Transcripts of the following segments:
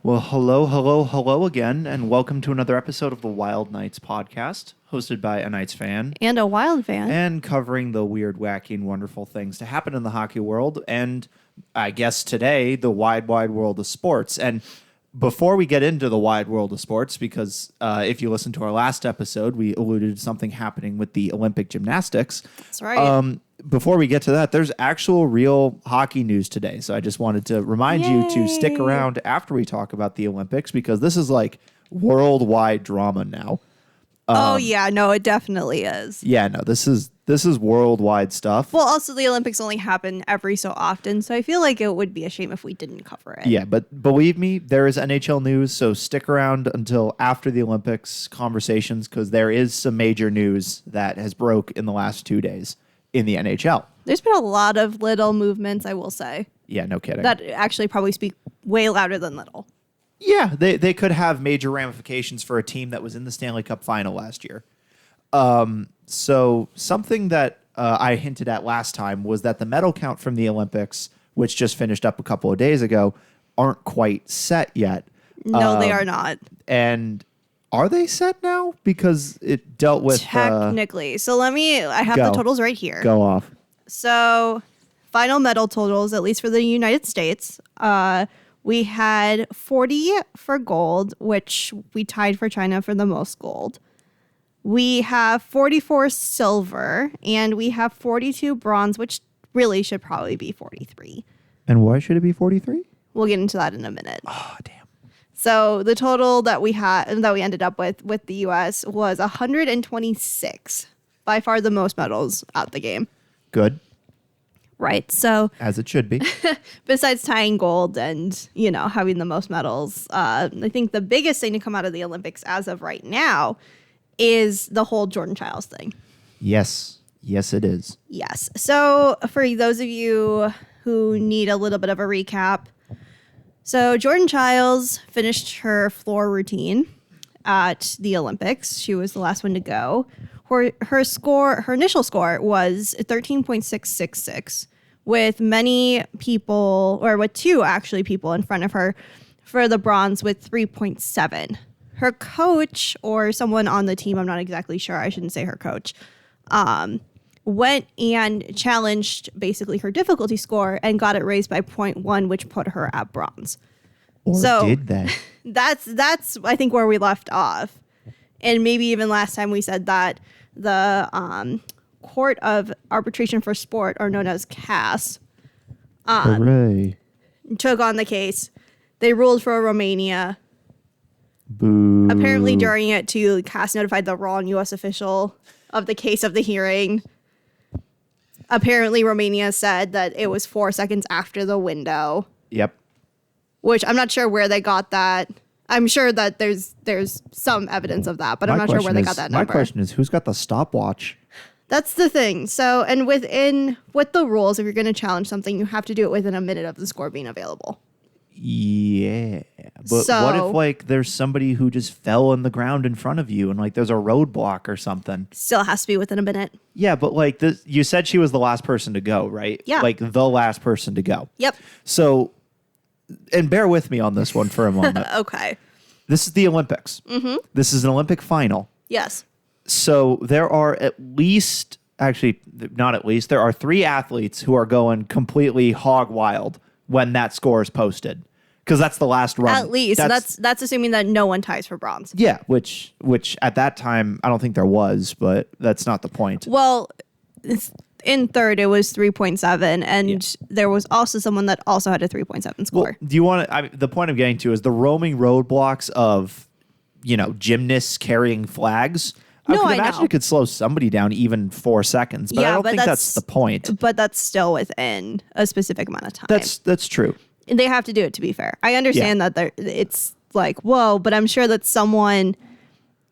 Well, hello again, and welcome to another episode of the Wild Knights podcast, hosted by a Knights fan. And a Wild fan. And covering the weird, wacky, and wonderful things to happen in the hockey world, and I guess today, the wide world of sports. And before we get into the wide world of sports, because if you listen to our last episode, we alluded to something happening with the Olympic gymnastics. That's right. Before we get to that, there's actual real hockey news today. So I just wanted to remind you to stick around after we talk about the Olympics, because this is like worldwide drama now. It definitely is. Yeah, no, this is worldwide stuff. Well, also the Olympics only happen every so often, so I feel like it would be a shame if we didn't cover it. Yeah, but believe me, there is NHL news, so stick around until after the Olympics conversations, because there is some major news that has broke in the last 2 days in the NHL. There's been a lot of little movements, I will say. Yeah, no kidding. That actually probably speak way louder than little. Yeah, they could have major ramifications for a team that was in the Stanley Cup final last year. So something that I hinted at last time was that the medal count from the Olympics, which just finished up a couple of days ago, aren't quite set yet. No, they are not. And are they set now? Because it dealt with... Technically. I have the totals right here. Go off. So final medal totals, at least for the United States, we had 40 for gold, which we tied for China for the most gold. We have 44 silver, and we have 42 bronze, which really should probably be 43. And why should it be 43? We'll get into that in a minute. Oh, damn. So the total that we ended up with the U.S. was 126, by far the most medals at the game. Good. Right. So as it should be. Besides tying gold and, having the most medals, I think the biggest thing to come out of the Olympics as of right now is the whole Jordan Chiles thing. Yes. Yes, it is. Yes. So for those of you who need a little bit of a recap, so Jordan Chiles finished her floor routine at the Olympics. She was the last one to go. Her initial score was 13.666, with many people, or with two actually people in front of her for the bronze with 3.7. Her coach, or someone on the team, I'm not exactly sure, I shouldn't say her coach, went and challenged basically her difficulty score and got it raised by 0.1, which put her at bronze. Or did that? That's I think where we left off. And maybe even last time we said that the Court of Arbitration for Sport, or known as CAS, Hooray. took on the case. They ruled for Romania. Boo. Apparently during it, too, CAS notified the wrong U.S. official of the case of the hearing. Apparently Romania said that it was 4 seconds after the window. Yep. Which I'm not sure where they got that. I'm sure that there's some evidence of that, but I'm not sure where they got that number. My question is, who's got the stopwatch? That's the thing. So, and with the rules, if you're going to challenge something, you have to do it within a minute of the score being available. Yeah. But what if, there's somebody who just fell on the ground in front of you and, there's a roadblock or something? Still has to be within a minute. Yeah, but, you said she was the last person to go, right? Yeah. The last person to go. Yep. So, and bear with me on this one for a moment. Okay. This is the Olympics. Mm-hmm. This is an Olympic final. Yes. So there are there are 3 athletes who are going completely hog wild when that score is posted, because that's the last run. At least that's assuming that no one ties for bronze. Yeah, which at that time I don't think there was, but that's not the point. Well, in third it was 3.7, and there was also someone that also had a 3.7 score. Well, do you want to? The point I'm getting to is the roaming roadblocks of gymnasts carrying flags. I can imagine it could slow somebody down even 4 seconds, but I don't think that's the point. But that's still within a specific amount of time. That's true. And they have to do it, to be fair. I understand that it's whoa, but I'm sure that someone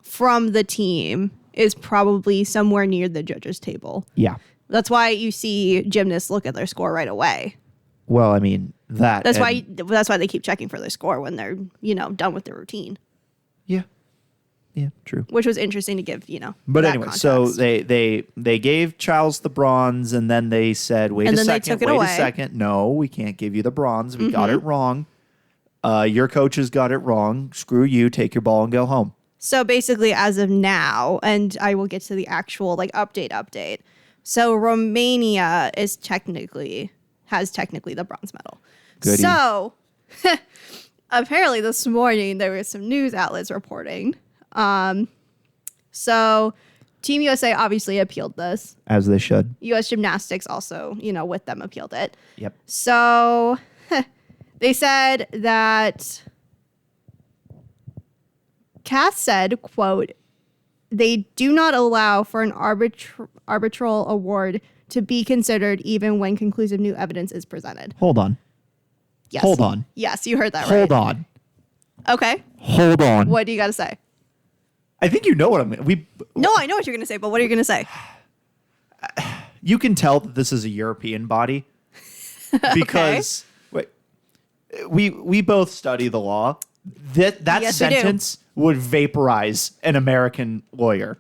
from the team is probably somewhere near the judges' table. Yeah. That's why you see gymnasts look at their score right away. Well, I mean, that's why they keep checking for their score when they're, done with their routine. Yeah. Yeah, true. Which was interesting to give, But that anyway, context. so they gave Chiles the bronze, and then they said, wait a second. No, we can't give you the bronze. We got it wrong. Your coaches got it wrong. Screw you. Take your ball and go home. So basically, as of now, and I will get to the actual like update. So Romania has technically the bronze medal. Goody. So apparently this morning there were some news outlets reporting. So Team USA obviously appealed this. As they should. US Gymnastics also, with them appealed it. Yep. So they said that Cass said, quote, "They do not allow for an arbitral award to be considered even when conclusive new evidence is presented." Hold on. Yes. Hold on. Yes, you heard that right. Hold on. Okay. Hold on. What do you got to say? I think you know what I'm... No, I know what you're going to say, but what are you going to say? You can tell that this is a European body because we both study the law. That Yes, we do. sentence would vaporize an American lawyer.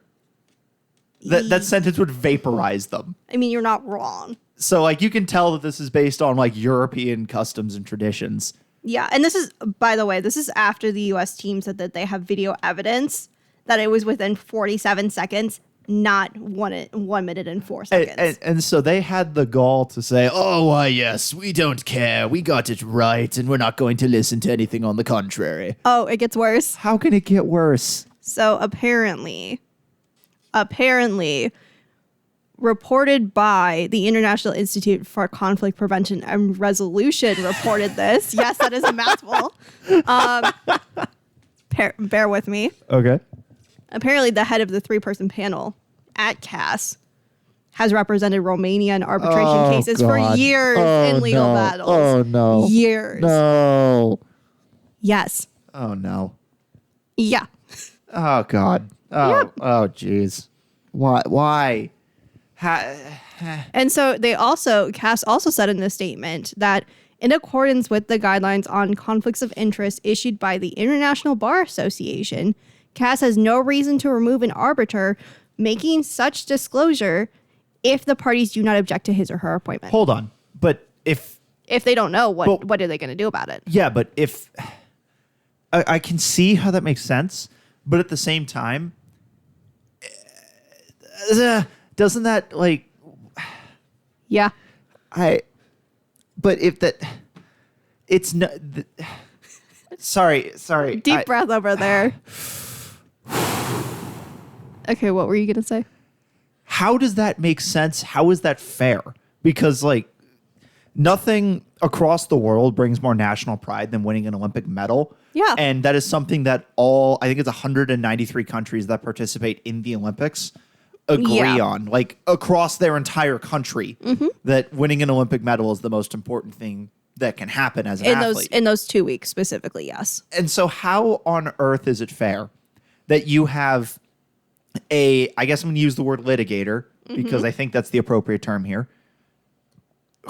That sentence would vaporize them. I mean, you're not wrong. So, like, you can tell that this is based on, like, European customs and traditions. Yeah, and this is, by the way, this is after the U.S. team said that they have video evidence that it was within 47 seconds, not 1 minute and 4 seconds. And so they had the gall to say, oh, why, yes, we don't care. We got it right, and we're not going to listen to anything on the contrary. Oh, it gets worse. How can it get worse? So apparently, reported by the International Institute for Conflict Prevention and Resolution reported this. Yes, that is a mouthful. Bear with me. Okay. Apparently, the head of the 3-person panel at CAS has represented Romania in arbitration cases for years in legal battles. Oh, no. Years. No. Yes. Oh, no. Yeah. Oh, God. Oh, jeez. Why? And so CAS also said in this statement that in accordance with the guidelines on conflicts of interest issued by the International Bar Association, CAS has no reason to remove an arbiter making such disclosure if the parties do not object to his or her appointment. Hold on. But if they don't know, what are they going to do about it? Yeah, but if... I can see how that makes sense, but at the same time... doesn't that, like... Yeah. But if that... It's not... Sorry. Deep breath over there. Okay, what were you going to say? How does that make sense? How is that fair? Because, like, nothing across the world brings more national pride than winning an Olympic medal. Yeah. And that is something that I think it's 193 countries that participate in the Olympics agree on, like across their entire country, that winning an Olympic medal is the most important thing that can happen as an athlete. In those 2 weeks specifically, yes. And so how on earth is it fair that you have I guess I'm going to use the word litigator because I think that's the appropriate term here,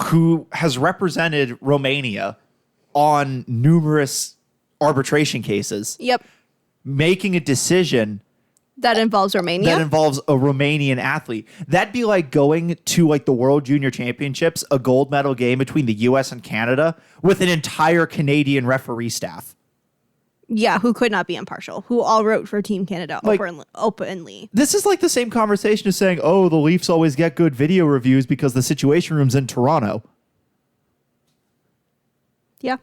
who has represented Romania on numerous arbitration cases. Yep. Making a decision that involves Romania? That involves a Romanian athlete. That'd be like going to like the World Junior Championships, a gold medal game between the U.S. and Canada with an entire Canadian referee staff. Yeah, who could not be impartial, who all wrote for Team Canada openly. This is like the same conversation as saying, oh, the Leafs always get good video reviews because the Situation Room's in Toronto. Yeah.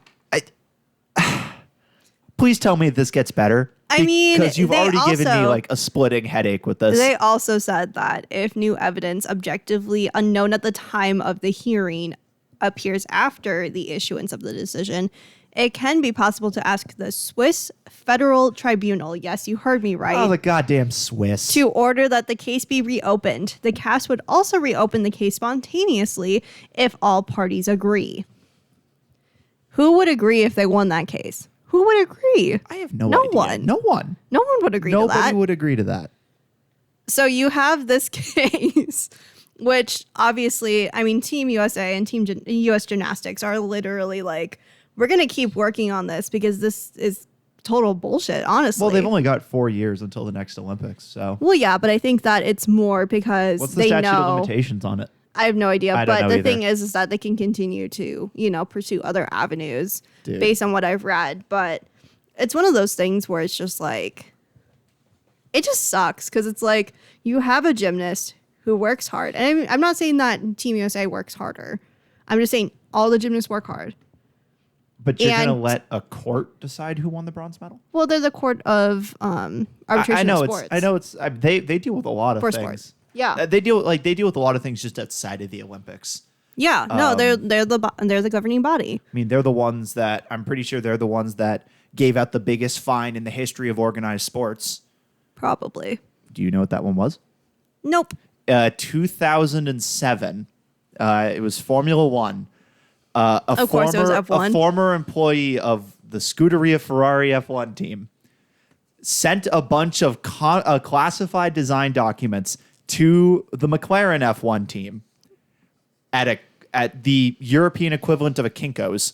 Please tell me this gets better. I mean, because you've already given me like a splitting headache with this. They also said that if new evidence objectively unknown at the time of the hearing appears after the issuance of the decision, it can be possible to ask the Swiss Federal Tribunal, yes, you heard me right. Oh, the goddamn Swiss. To order that the case be reopened. The CAS would also reopen the case spontaneously if all parties agree. Who would agree if they won that case? Who would agree? I have no idea. No one. No one would agree to that. Nobody would agree to that. So you have this case, which obviously, I mean, Team USA and Team US Gymnastics are literally like, we're going to keep working on this because this is total bullshit, honestly. Well, they've only got 4 years until the next Olympics, so. Well, yeah, but I think that it's more because what's the statute of limitations on it? I have no idea. I don't But know the either. thing is that they can continue to, pursue other avenues Dude. based on what I've read. But it's one of those things where it's just like, it just sucks because it's like you have a gymnast who works hard. And I'm not saying that Team USA works harder. I'm just saying all the gymnasts work hard. But you're going to And- let a court decide who won the bronze medal? Well, they're the court of arbitration I know of sports. they deal with a lot of For things. sports. Yeah. They deal with a lot of things just outside of the Olympics. Yeah, no, they're the governing body. I mean, they're the ones that I'm pretty sure they're the ones that gave out the biggest fine in the history of organized sports. Probably. Do you know what that one was? Nope. 2007. It was Formula One. Of course, it was F1. A former employee of the Scuderia Ferrari F1 team sent a bunch of classified design documents to the McLaren F1 team at the European equivalent of a Kinko's.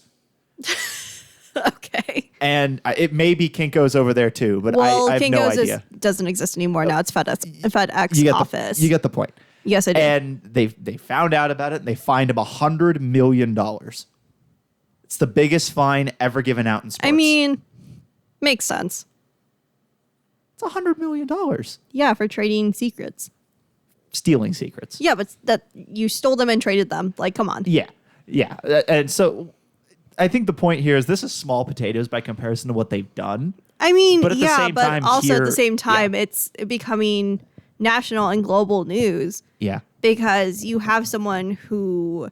Okay. And it may be Kinko's over there too, but Well, I have no Kinko's idea. doesn't exist anymore now. It's FedEx You office. you get the point. Yes, I do. And they found out about it and they fined him $100 million. It's the biggest fine ever given out in sports. I mean, makes sense. it's $100 million. Yeah, for trading secrets. Stealing secrets. Yeah, but that you stole them and traded them. Like, come on. Yeah. Yeah. And so I think the point here is this is small potatoes by comparison to what they've done. I mean, But at the yeah, same but time also at here- the same time, yeah. it's becoming national and global news Yeah. because you have someone who,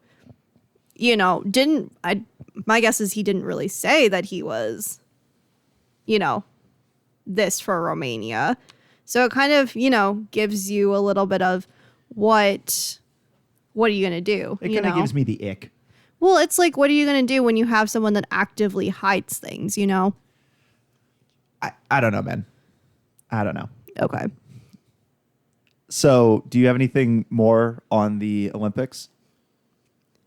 my guess is he didn't really say that he was, this for Romania. So it kind of, gives you a little bit of what are you going to do? It kind of gives me the ick. Well, it's like, what are you going to do when you have someone that actively hides things, I don't know, man. I don't know. Okay. So do you have anything more on the Olympics?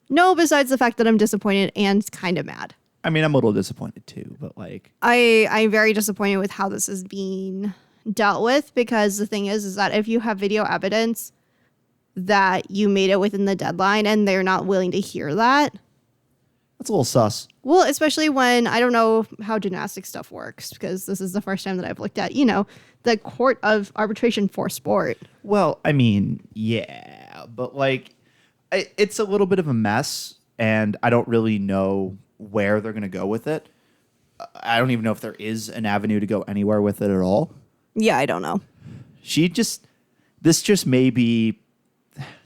No, besides the fact that I'm disappointed and kind of mad. I mean, I'm a little disappointed too, but like, I'm very disappointed with how this is being dealt with because the thing is that if you have video evidence that you made it within the deadline and they're not willing to hear that, that's a little sus. well, especially when I don't know how gymnastic stuff works because this is the first time that I've looked at, the court of arbitration for sport. Well, I mean, yeah, but like, it's a little bit of a mess, and I don't really know where they're going to go with it. I don't even know if there is an avenue to go anywhere with it at all. Yeah, I don't know. This just may be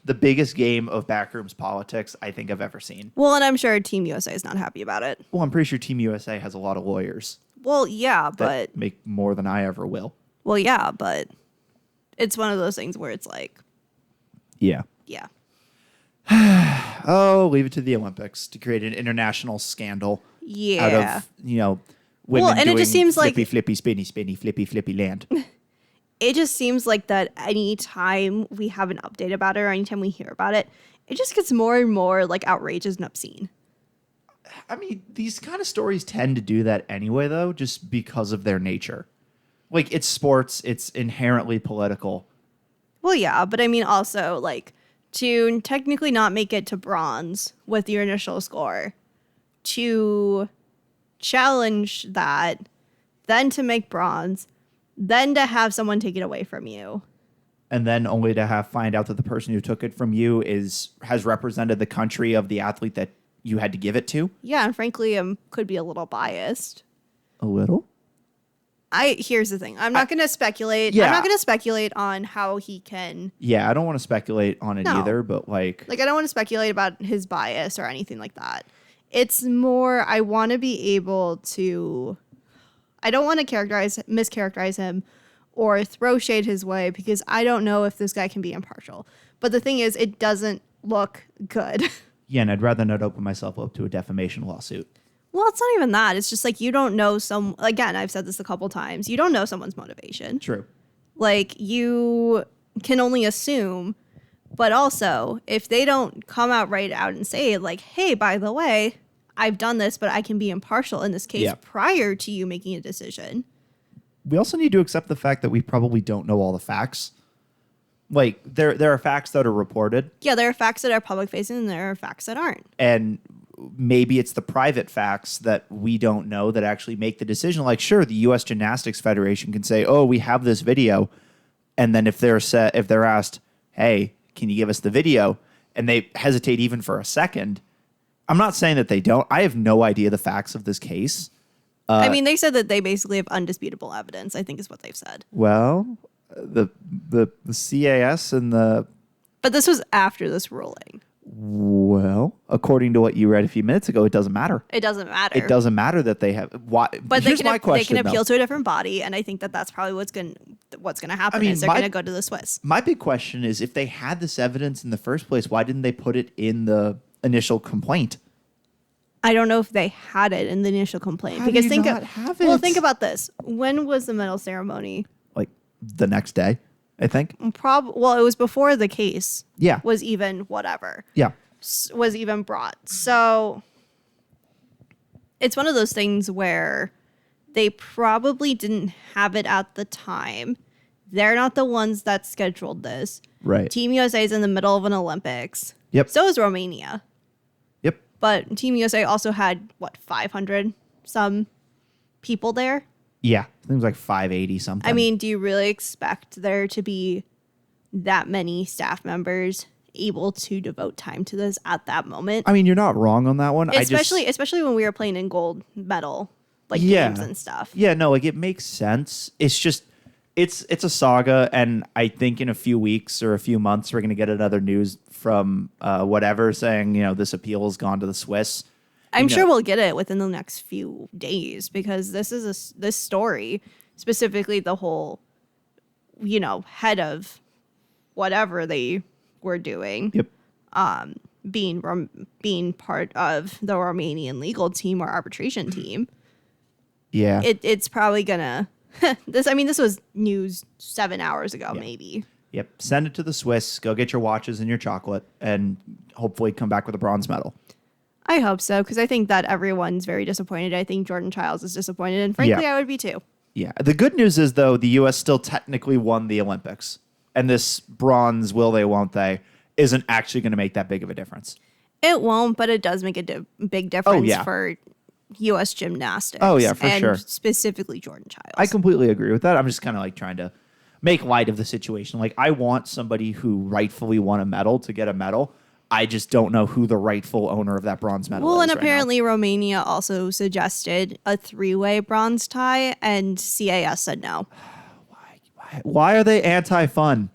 the biggest game of backrooms politics I think I've ever seen. Well, and I'm sure Team USA is not happy about it. Well, I'm pretty sure Team USA has a lot of lawyers Well, yeah, that but make more than I ever will. it's one of those things where it's like, Yeah. yeah. Oh, leave it to the Olympics to create an international scandal Yeah. out of, women Well, and it doing just seems like- flippy, flippy, spinny, spinny, flippy, flippy land. It just seems like that anytime we have an update about it or anytime we hear about it, it just gets more and more like outrageous and obscene. I mean, these kind of stories tend to do that anyway, though, just because of their nature. Like, it's sports, it's inherently political. Well, yeah, but I mean also like to technically not make it to bronze with your initial score, to challenge that, then to make bronze, then to have someone take it away from you. And then only to find out that the person who took it from you has represented the country of the athlete that you had to give it to. Yeah, and frankly, could be a little biased. A little? Here's the thing. I'm not going to speculate. Yeah. I'm not going to speculate on how he can. Yeah, I don't want to speculate on it No. either, but like Like, I don't want to speculate about his bias or anything like that. It's more, I want to be able to. I don't want to mischaracterize him or throw shade his way because I don't know if this guy can be impartial. But the thing is, it doesn't look good. yeah, and I'd rather not open myself up to a defamation lawsuit. Well, it's not even that. It's just like you don't know again, I've said this a couple times. You don't know someone's motivation. True. Like, you can only assume. But also, if they don't come out right out and say, like, hey, by the way, I've done this, but I can be impartial in this case Yeah. prior to you making a decision. We also need to accept the fact that we probably don't know all the facts. Like there are facts that are reported, Yeah, there are facts that are public facing and there are facts that aren't. and maybe it's the private facts that we don't know that actually make the decision. Like, sure, the U.S. Gymnastics Federation can say, "Oh, we have this video," and then if they're asked, "Hey, can you give us the video?" and they hesitate even for a second, I'm not saying that they don't. I have no idea the facts of this case. I mean, they said that they basically have undisputable evidence, I think is what they've said. Well, the CAS and the But this was after this ruling. well, according to what you read a few minutes ago, it doesn't matter. It doesn't matter. It doesn't matter that they have. Why? But Here's they my question, can appeal though. to a different body, and I think that that's probably what's going to happen. I mean, is they're going to go to the Swiss. My big question is, if they had this evidence in the first place, why didn't they put it in the initial complaint? I don't know if they had it in the initial complaint. How do because you think not of, have Well, it? think about this. When was the medal ceremony? Like the next day, I think. Well, it was before the case. Yeah. Was even whatever. Yeah. Was even brought. So it's one of those things where they probably didn't have it at the time. They're not the ones that scheduled this. Right. Team USA is in the middle of an Olympics. Yep. So is Romania. Yep. But Team USA also had, 500 some people there? Yeah. I think it was like 580 something. I mean, do you really expect there to be that many staff members able to devote time to this at that moment? I mean, you're not wrong on that one. Especially when we were playing in gold medal Yeah. games and stuff. Yeah, no, like it makes sense. It's just it's a saga, and I think in a few weeks or a few months we're gonna get another news from whatever saying, this appeal has gone to the Swiss. I'm sure we'll get it within the next few days because this story, specifically the whole, head of whatever they were doing, Yep. being part of the Romanian legal team or arbitration team. Yeah. It's probably gonna this was news 7 hours ago, maybe. Yep. Send it to the Swiss. Go get your watches and your chocolate, and hopefully come back with a bronze medal. I hope so, because I think that everyone's very disappointed. I think Jordan Chiles is disappointed, and frankly, Yeah. I would be too. Yeah. The good news is, though, the U.S. still technically won the Olympics, and this bronze, will they, won't they, isn't actually going to make that big of a difference. It won't, but it does make a big difference yeah. for U.S. gymnastics. Oh, yeah, for and sure. specifically Jordan Chiles. I completely agree with that. I'm just kind of like trying to make light of the situation. Like, I want somebody who rightfully won a medal to get a medal. I just don't know who the rightful owner of that bronze medal is. Well, and right now. apparently Romania also suggested a 3-way bronze tie, and CAS said no. Why are they anti-fun?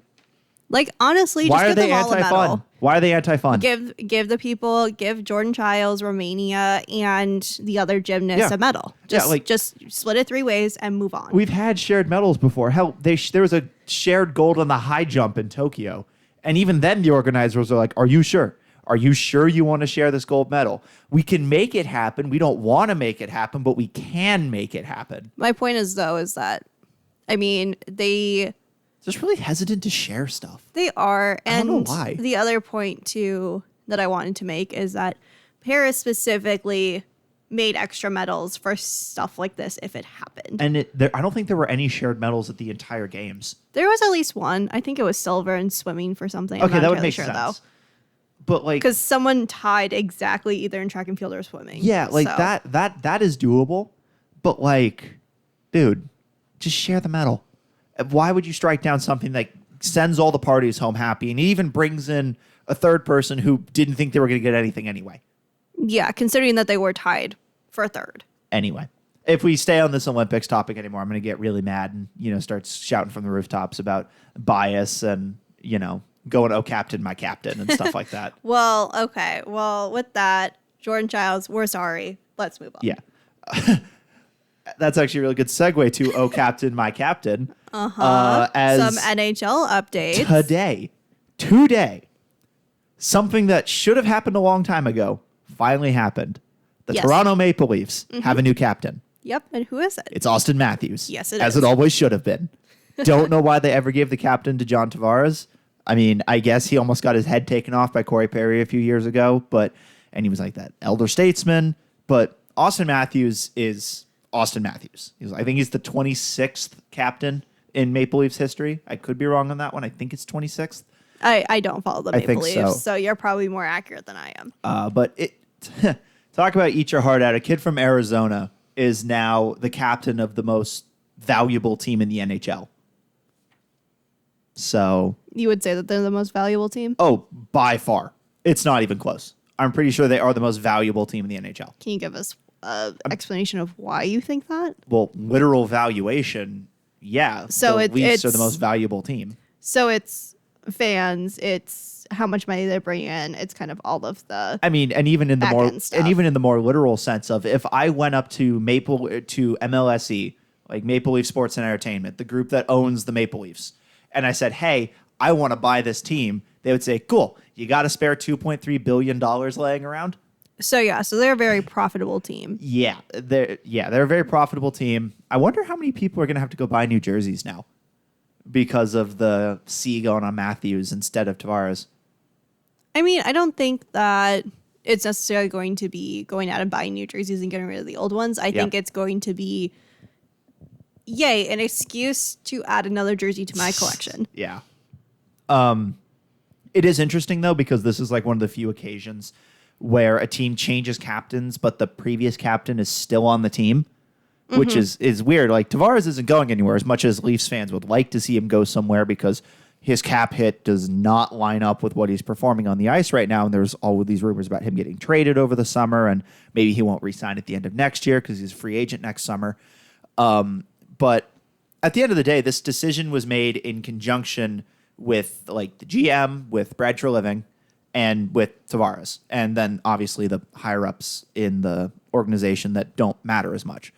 Like, honestly, Why just are give they them all a anti-fun? medal. Why are they anti-fun? Give Jordan Chiles, Romania, and the other gymnasts Yeah. a medal. Yeah, Just split it 3 ways and move on. We've had shared medals before. Hell, there was a shared gold on the high jump in Tokyo. And even then, the organizers are like, are you sure? Are you sure you want to share this gold medal? We can make it happen. We don't want to make it happen, but we can make it happen. My point is that, I mean, they Just really hesitant to share stuff. They are. I And don't know why. the other point, too, that I wanted to make is that Paris specifically made extra medals for stuff like this if it happened. And I don't think there were any shared medals at the entire games. There was at least one. I think it was silver in swimming for something. I'm Okay, not that would entirely make sure, sense. But like, because someone tied exactly either in track and field or swimming. yeah, like So, that is doable. But like, dude, just share the medal. Why would you strike down something that sends all the parties home happy and even brings in a third person who didn't think they were going to get anything anyway? Yeah, considering that they were tied for third. Anyway, if we stay on this Olympics topic anymore, I'm going to get really mad and, start shouting from the rooftops about bias and, going, oh, captain, my captain, and stuff like that. Well, okay. Well, with that, Jordan Chiles, we're sorry. Let's move on. Yeah. That's actually a really good segue to oh, captain, my captain. As Some NHL updates. Today, something that should have happened a long time ago finally happened. The Yes. Toronto Maple Leafs have a new captain. Yep. And who is it? It's Austin Matthews. Yes, it as is. it always should have been. Don't know why they ever gave the captain to John Tavares. I mean, I guess he almost got his head taken off by Corey Perry a few years ago, and he was like that elder statesman. But Austin Matthews is Austin Matthews. I think he's the 26th captain in Maple Leafs history. I could be wrong on that one. I think it's 26th. I don't follow the I Maple think Leafs, so. you're probably more accurate than I am. But talk about eat your heart out. A kid from Arizona is now the captain of the most valuable team in the NHL. So, You would say that they're the most valuable team? oh, by far. It's not even close. I'm pretty sure they are the most valuable team in the NHL. Can you give us an explanation of why you think that? Well, literal valuation, yeah. So the Leafs are it's- the most valuable team. So it's fans, it's how much money they bring in, it's kind of all of the I mean, and even in the back-end stuff. more literal sense of if I went up to MLSE, like Maple Leaf Sports and Entertainment, the group that owns the Maple Leafs, and I said, "Hey, I want to buy this team," they would say, "Cool, you got a spare $2.3 billion laying around?" So they're a very profitable team. Yeah, they're a very profitable team. I wonder how many people are going to have to go buy new jerseys now because of the C going on Matthews instead of Tavares. I mean, I don't think that it's necessarily going to be going out and buying new jerseys and getting rid of the old ones. I think it's going to be, an excuse to add another jersey to my collection. Yeah. It is interesting, though, because this is like one of the few occasions where a team changes captains, but the previous captain is still on the team, which is weird. Like, Tavares isn't going anywhere as much as Leafs fans would like to see him go somewhere because his cap hit does not line up with what he's performing on the ice right now. And there's all of these rumors about him getting traded over the summer, and maybe he won't re-sign at the end of next year because he's a free agent next summer. But at the end of the day, this decision was made in conjunction with like the GM, with Brad Treliving, and with Tavares. And then obviously the higher-ups in the organization that don't matter as much.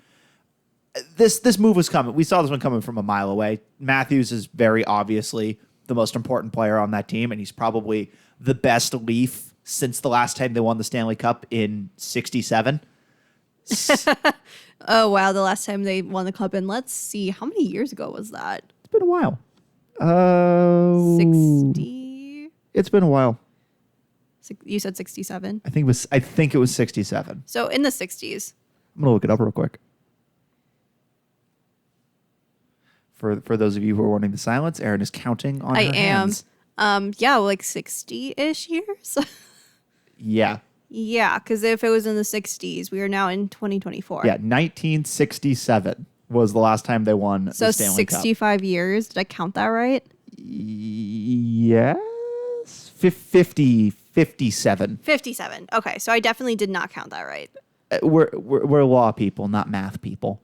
This move was coming. We saw this one coming from a mile away. Matthews is very obviously the most important player on that team, and he's probably the best Leaf since the last time they won the Stanley Cup in 67. Oh, wow. The last time they won the cup, and let's see, how many years ago was that? It's been a while. 60? It's been a while. You said 67? I think it was 67. So in the 60s. I'm gonna look it up real quick. For those of you who are wanting the silence, Erin is counting on her hands. Like 60-ish years. Yeah. Yeah, because if it was in the 60s, we are now in 2024. Yeah, 1967 was the last time they won So the Stanley Cup. 65 years. Did I count that right? Yes. 57. 57. Okay, so I definitely did not count that right. We're law people, not math people.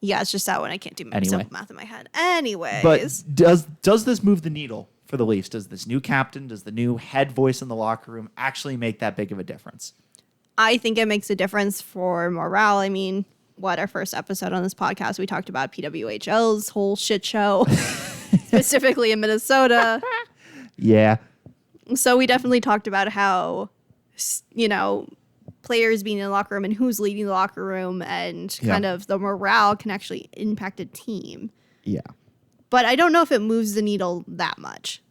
Yeah, it's just that one I can't do Anyway. simple math in my head. Anyways. But does this move the needle for the Leafs? Does this new captain, does the new head voice in the locker room actually make that big of a difference? I think it makes a difference for morale. I mean, our first episode on this podcast, we talked about PWHL's whole shit show, specifically in Minnesota. Yeah. So we definitely talked about how, players being in the locker room and who's leading the locker room and kind of the morale can actually impact a team. Yeah. But I don't know if it moves the needle that much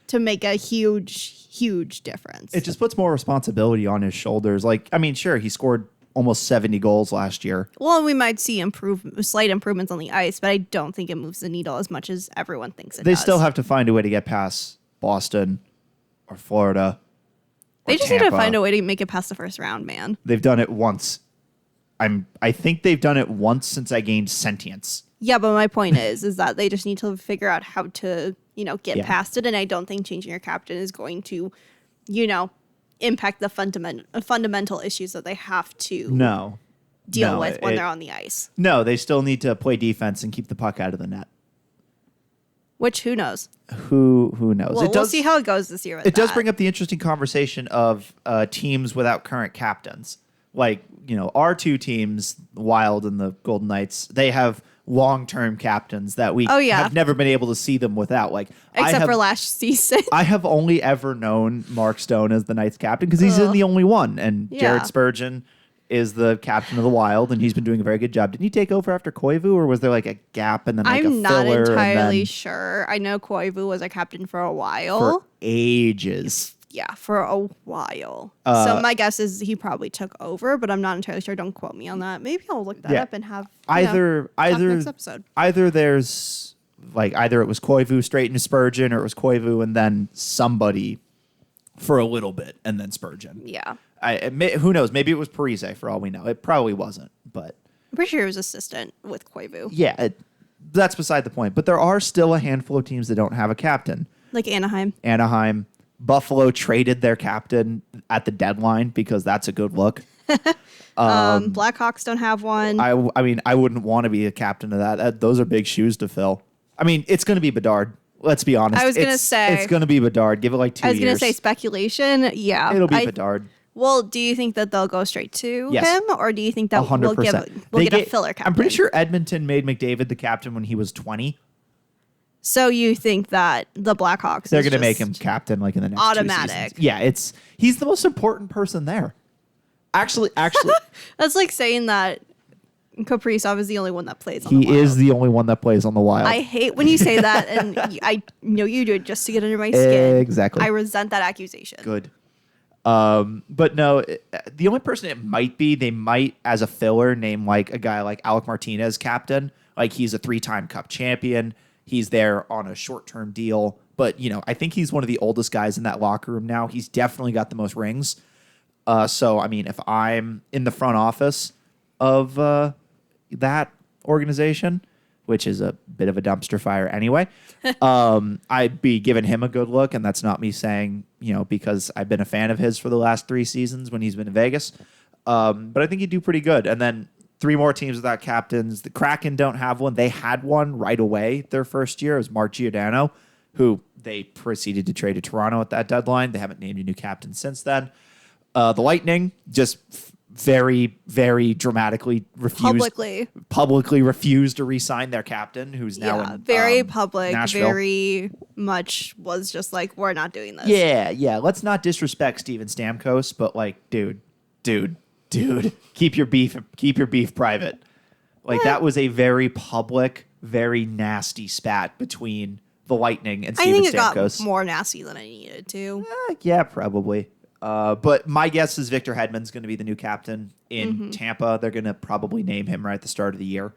to make a huge, huge difference. It just puts more responsibility on his shoulders. Like, I mean, sure, he scored almost 70 goals last year. Well, we might see slight improvements on the ice, but I don't think it moves the needle as much as everyone thinks it does. They still have to find a way to get past Boston or Florida. They just need to find a way to make it past the first round, man. They've done it once. I think they've done it once since I gained sentience. Yeah, but my point is that they just need to figure out how to, get past it. And I don't think changing your captain is going to, impact the fundamental issues that they have to deal with when they're on the ice. No, they still need to play defense and keep the puck out of the net. Which, who knows? Who knows? Well, we'll see how it goes this year with It does that. bring up the interesting conversation of teams without current captains. Like, our two teams, Wild and the Golden Knights, they have long-term captains that we have never been able to see them without. Like, Except for last season. I have only ever known Mark Stone as the Knights captain because he's in the only one. And Jared Spurgeon is the captain of the Wild, and he's been doing a very good job. Didn't he take over after Koivu, or was there like a gap and then like I'm a filler? not entirely and then sure. I know Koivu was a captain for a while. for ages. Yeah, for a while. So my guess is he probably took over, but I'm not entirely sure. Don't quote me on that. Maybe I'll look that up and have Either next episode. either there's like either it was Koivu straight into Spurgeon, or it was Koivu and then somebody for a little bit, and then Spurgeon. Yeah. Who knows? Maybe it was Parise for all we know. It probably wasn't, but I'm pretty sure it was assistant with Koivu. yeah, that's beside the point. But there are still a handful of teams that don't have a captain. Like Anaheim. Buffalo traded their captain at the deadline because that's a good look. Blackhawks don't have one. I mean, I wouldn't want to be a captain of that. Those are big shoes to fill. I mean, it's going to be Bedard. Let's be honest. I was going to say. It's going to be Bedard. Give it like 2 years. I was going to say speculation. Yeah. It'll be Bedard. Well, do you think that they'll go straight to Yes. him, or do you think that 100%. we'll get a filler captain? I'm pretty sure Edmonton made McDavid the captain when he was 20. So you think that the Blackhawks They're going to make him captain like in the next 2 automatic. seasons. Yeah, he's the most important person there. Actually, that's like saying that Kaprizov is the only one that plays on the Wild. He is the only one that plays on the Wild. I hate when you say that, and I know you do it just to get under my skin. Exactly. I resent that accusation. Good. But no, the only person it might be, they might, as a filler, name like a guy like Alec Martinez captain. Like he's a 3-time Cup champion. He's there on a short-term deal. But, I think he's one of the oldest guys in that locker room now. He's definitely got the most rings. So, I mean, if I'm in the front office of that organization, which is a bit of a dumpster fire anyway, I'd be giving him a good look. And that's not me saying, because I've been a fan of his for the last 3 seasons when he's been in Vegas. But I think he'd do pretty good. And then 3 more teams without captains. The Kraken don't have one. They had one right away their first year. It was Mark Giordano, who they proceeded to trade to Toronto at that deadline. They haven't named a new captain since then. The Lightning just very, very dramatically publicly refused to re-sign their captain, who's now in very public, Nashville. very much was just like, we're not doing this. Yeah. Let's not disrespect Steven Stamkos, but like, dude, keep your beef private. Like that was a very public, very nasty spat between the Lightning and Steven Stamkos. I think it got more nasty than I needed to. Yeah, probably. But my guess is Victor Hedman's going to be the new captain in Tampa. They're going to probably name him right at the start of the year.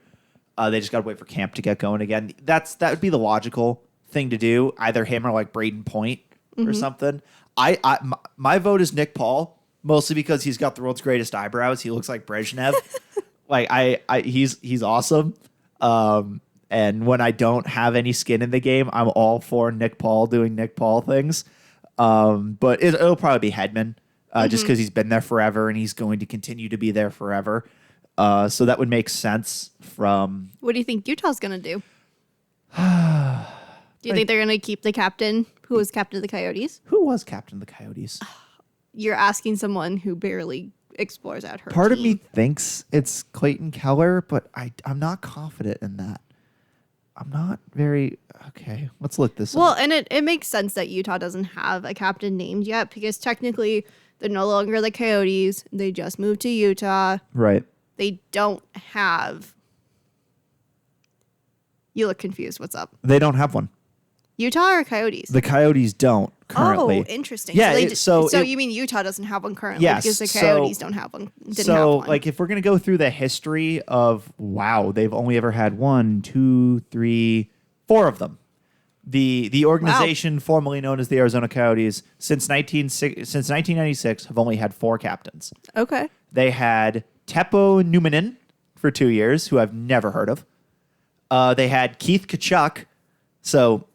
They just got to wait for camp to get going again. That would be the logical thing to do. Either him or like Braden Point or something. My vote is Nick Paul, mostly because he's got the world's greatest eyebrows. He looks like Brezhnev. He's awesome. And when I don't have any skin in the game, I'm all for Nick Paul doing Nick Paul things. But it'll probably be Hedman, just because he's been there forever and he's going to continue to be there forever. So that would make sense from... What do you think Utah's going to do? Do you think they're going to keep the captain who was captain of the Coyotes? Who was captain of the Coyotes? You're asking someone who barely explores at her Part team. of me thinks it's Clayton Keller, but I'm not confident in that. I'm not very... Okay, let's look this up. Well, and it makes sense that Utah doesn't have a captain named yet because technically they're no longer the Coyotes. They just moved to Utah. Right. They don't have... You look confused. What's up? They don't have one. Utah or Coyotes? The Coyotes don't currently. Oh, interesting. Yeah, so you mean Utah doesn't have one currently? Yes, Because the Coyotes don't have one. Didn't have So, one. like, if we're going to go through the history of, they've only ever had 1, 2, 3, 4 of them. The organization formerly known as the Arizona Coyotes since 1996 have only had 4 captains. Okay. They had Teppo Numminen for 2 years, who I've never heard of. They had Keith Tkachuk, so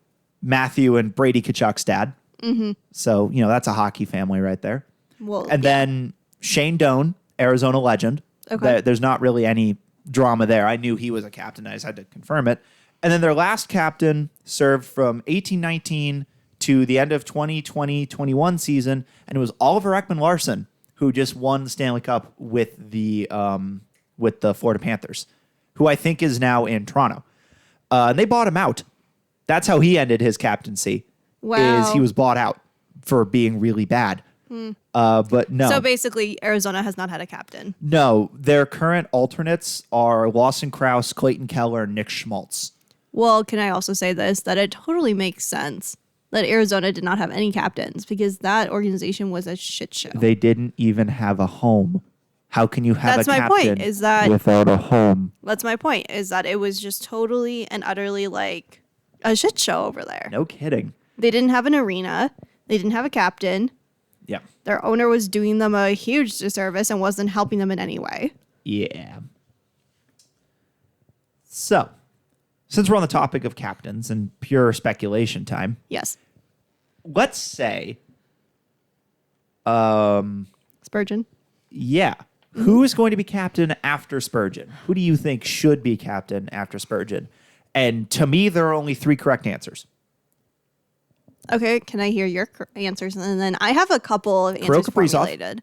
Matthew and Brady Tkachuk's dad. Mm-hmm. So, that's a hockey family right there. Well, and then Shane Doan, Arizona legend. Okay. There's not really any drama there. I knew he was a captain. I just had to confirm it. And then their last captain served from 1819 to the end of 2020-21 season, and it was Oliver Ekman-Larsson, who just won the Stanley Cup with the Florida Panthers, who I think is now in Toronto. And they bought him out. That's how he ended his captaincy. Wow. Is he was bought out for being really bad. But no. So basically, Arizona has not had a captain. No, their current alternates are Lawson Krause, Clayton Keller, and Nick Schmaltz. Well, can I also say this, that it totally makes sense that Arizona did not have any captains because that organization was a shit show. They didn't even have a home. How can you have That's a my captain point, is that without a home? That's my point, is that it was just totally and utterly like a shit show over there. No kidding. They didn't have an arena. They didn't have a captain. Yeah. Their owner was doing them a huge disservice and wasn't helping them in any way. Yeah. So, since we're on the topic of captains and pure speculation time, Yes. let's say, Spurgeon. yeah, who is going to be captain after Spurgeon? Who do you think should be captain after Spurgeon? And to me, there are only 3 correct answers. Okay, can I hear your answers? And then I have a couple of Kirill answers Kaprizov. formulated.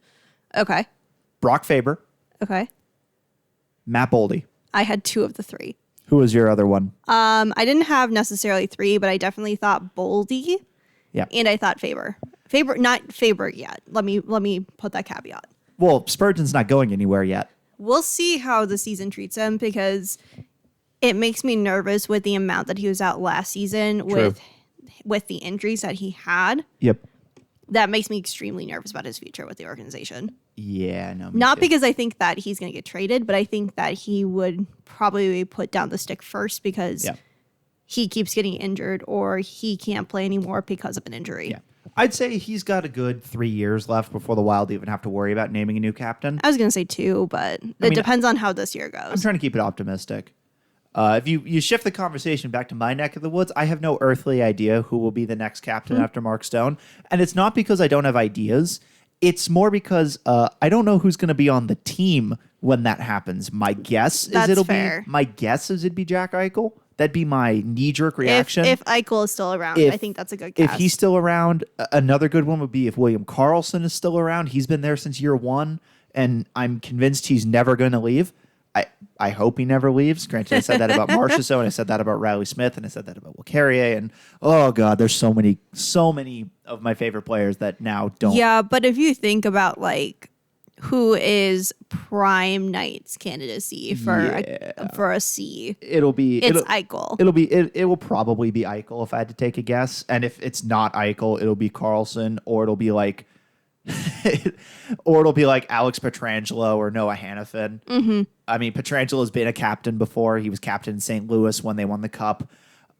Okay. Brock Faber, Okay. Matt Boldy. I had 2 of the 3. Who was your other one? I didn't have necessarily 3, but I definitely thought Boldy. Yeah. And I thought Faber. Faber, not Faber yet. Let me put that caveat. Well, Spurgeon's not going anywhere yet. We'll see how the season treats him because it makes me nervous with the amount that he was out last season with the injuries that he had. Yep. That makes me extremely nervous about his future with the organization. Yeah, no. Not because I think that he's going to get traded, but I think that he would probably put down the stick first because he keeps getting injured or he can't play anymore because of an injury. Yeah. I'd say he's got a good 3 years left before the Wild even have to worry about naming a new captain. I was going to say 2, but it depends on how this year goes. I'm trying to keep it optimistic. If you shift the conversation back to my neck of the woods, I have no earthly idea who will be the next captain after Mark Stone. And it's not because I don't have ideas. It's more because I don't know who's going to be on the team when that happens. My guess is it'd be Jack Eichel. That'd be my knee-jerk reaction. If Eichel is still around, I think that's a good guess. If he's still around, another good one would be if William Karlsson is still around. He's been there since year 1, and I'm convinced he's never going to leave. I hope he never leaves. Granted, I said that about Marchessault, and I said that about Riley Smith, and I said that about Will Carrier, and oh god, there's so many of my favorite players that now don't. Yeah, but if you think about like who is prime Knights candidacy for a C, it's Eichel. It will probably be Eichel if I had to take a guess, and if it's not Eichel, it'll be Karlsson, or it'll be like. Or it'll be like Alex Pietrangelo or Noah Hannafin. Mm-hmm. I mean, Pietrangelo's been a captain before. He was captain in St. Louis when they won the Cup.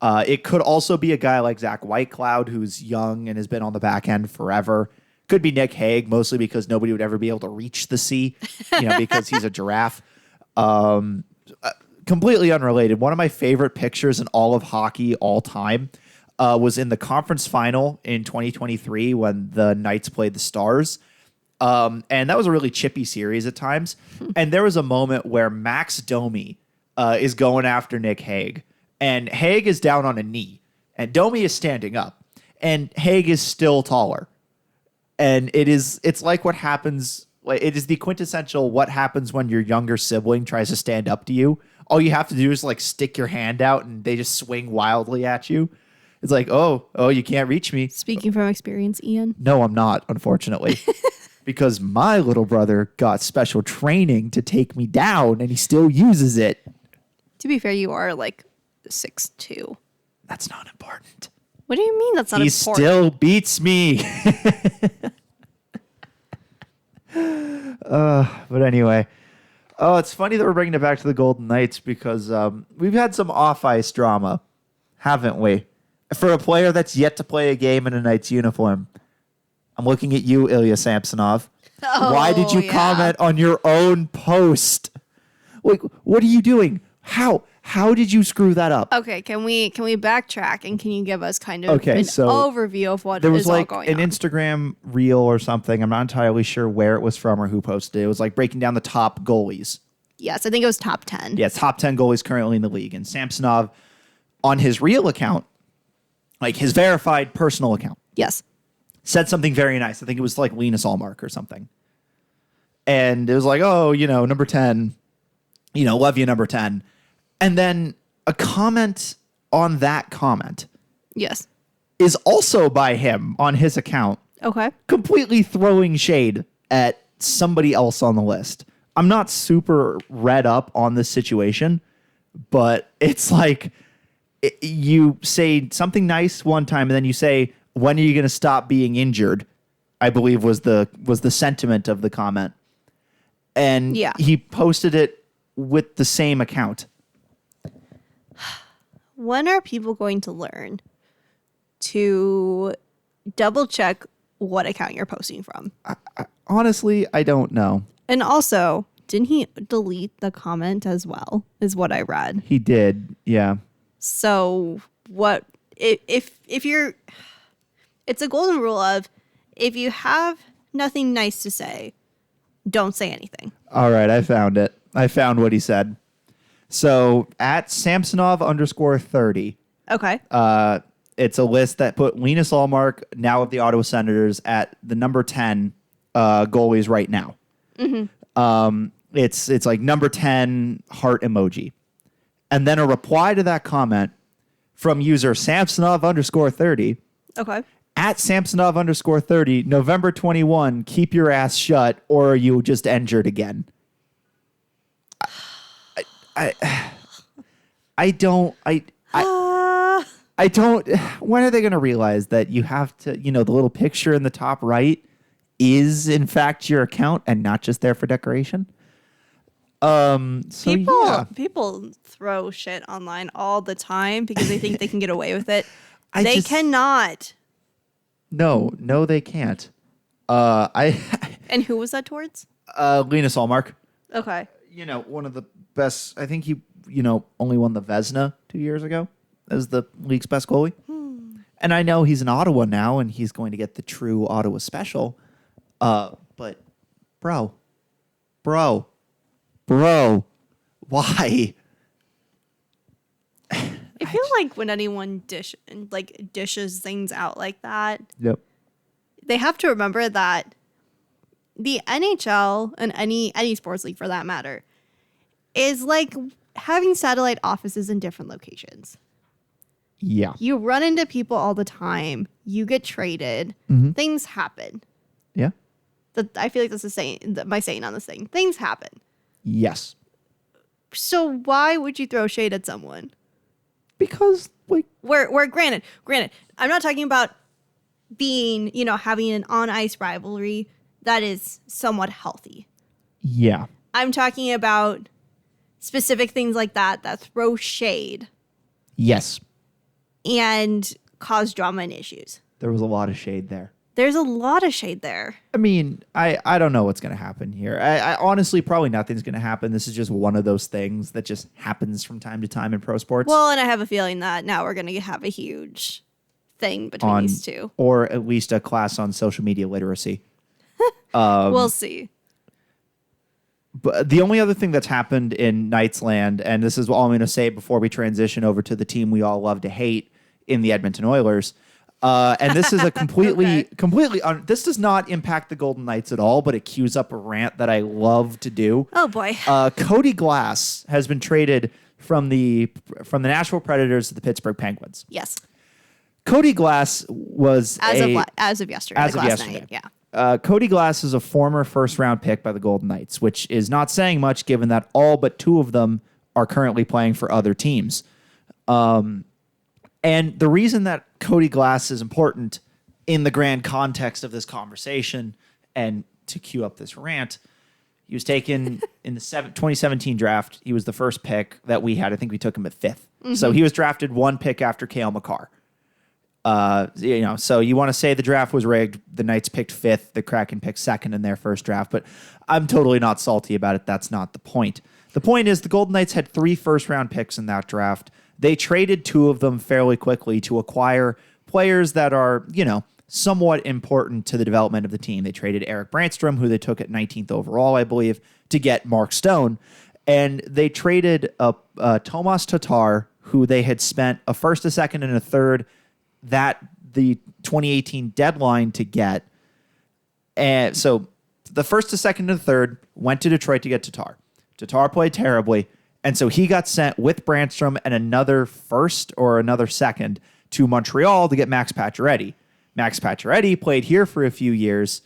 It could also be a guy like Zach Whitecloud, who's young and has been on the back end forever. Could be Nick Hague, mostly because nobody would ever be able to reach the sea, because he's a giraffe. Completely unrelated. One of my favorite pictures in all of hockey all time was in the conference final in 2023 when the Knights played the Stars. And that was a really chippy series at times. And there was a moment where Max Domi is going after Nick Hague. And Hague is down on a knee. And Domi is standing up. And Hague is still taller. And it's like what happens. Like, it is the quintessential what happens when your younger sibling tries to stand up to you. All you have to do is like stick your hand out and they just swing wildly at you. It's like, oh, you can't reach me. Speaking from experience, Ian. No, I'm not, unfortunately. Because my little brother got special training to take me down, and he still uses it. To be fair, you are like 6'2". That's not important. What do you mean that's not important? He still beats me. But anyway. Oh, it's funny that we're bringing it back to the Golden Knights because we've had some off-ice drama, haven't we? For a player that's yet to play a game in a Knights uniform. I'm looking at you, Ilya Samsonov. Why did you comment on your own post? Like, what are you doing? How did you screw that up? Okay, can we backtrack and can you give us kind of an so overview of what there was is like all going on? an Instagram reel or something. I'm not entirely sure where it was from or who posted it. It was like breaking down the top goalies. Yes, I think it was top 10. Yeah, top 10 goalies currently in the league. And Samsonov, on his real account, like his verified personal account, Yes. said something very nice. I think it was like Linus Allmark or something. And it was like, number 10, love you, number 10. And then a comment on that comment Yes. is also by him on his account, Okay. completely throwing shade at somebody else on the list. I'm not super read up on this situation, but it's like you say something nice one time and then you say, when are you going to stop being injured? I believe was the sentiment of the comment. And he posted it with the same account. when are people going to learn to double check what account you're posting from? Honestly, I don't know. And also, didn't he delete the comment as well, is what I read. He did, yeah. So what if you're, it's a golden rule of, if you have nothing nice to say, don't say anything. All right, I found it. I found what he said. So at Samsonov _30. Okay. It's a list that put Linus Ullmark, now of the Ottawa Senators, at the number 10 goalies right now. It's like number 10 heart emoji. And then a reply to that comment from user Samsonov _30. Okay. At Samsonov _30, November 21, keep your ass shut or you just injured again. I don't. When are they going to realize that you have to, the little picture in the top right is in fact your account and not just there for decoration? People throw shit online all the time because they think they can get away with it. They cannot. No, they can't. And who was that towards? Linus Ullmark. Okay. One of the best. I think he, only won the Vezina 2 years ago as the league's best goalie. And I know he's in Ottawa now, and he's going to get the true Ottawa special. But, bro, why? I feel like when anyone dishes things out like that, Yep. they have to remember that the NHL and any sports league for that matter is like having satellite offices in different locations. Yeah. You run into people all the time. You get traded. Things happen. Yeah. I feel like that's my saying on this thing. Things happen. Yes. So why would you throw shade at someone? Because, We're granted, I'm not talking about being, having an on-ice rivalry that is somewhat healthy. yeah. I'm talking about specific things like that throw shade Yes. and cause drama and issues. There was a lot of shade there. There's a lot of shade there. I mean, I don't know what's going to happen here. I honestly, probably nothing's going to happen. This is just one of those things that just happens from time to time in pro sports. Well, and I have a feeling that now we're going to have a huge thing between these two. Or at least a class on social media literacy. We'll see. But the only other thing that's happened in Knights land, and this is all I'm going to say before we transition over to the team we all love to hate in the Edmonton Oilers. And this is a completely, this does not impact the Golden Knights at all, but it cues up a rant that I love to do. Oh boy. Cody Glass has been traded from the Nashville Predators to the Pittsburgh Penguins. Yes. Cody Glass was as of yesterday. As of last yesterday. Night, yeah. Cody Glass is a former first-round pick by the Golden Knights, which is not saying much given that all but two of them are currently playing for other teams. And the reason that Cody Glass is important in the grand context of this conversation and to cue up this rant, he was taken in the 2017 draft. He was the first pick that we had. I think we took him at 5th. So he was drafted one pick after Cale Makar. So you want to say the draft was rigged. The Knights picked 5th. The Kraken picked 2nd in their first draft. But I'm totally not salty about it. That's not the point. The point is the Golden Knights had 3 first-round picks in that draft. They traded 2 of them fairly quickly to acquire players that are, somewhat important to the development of the team. They traded Eric Brandstrom, who they took at 19th overall, I believe, to get Mark Stone. And they traded Tomas Tatar, who they had spent a first, a second, and a third that the 2018 deadline to get. And so the first, a second, and a third went to Detroit to get Tatar. Tatar played terribly. And so he got sent with Brandstrom and another first or another second to Montreal to get Max Pacioretty. Max Pacioretty played here for a few years.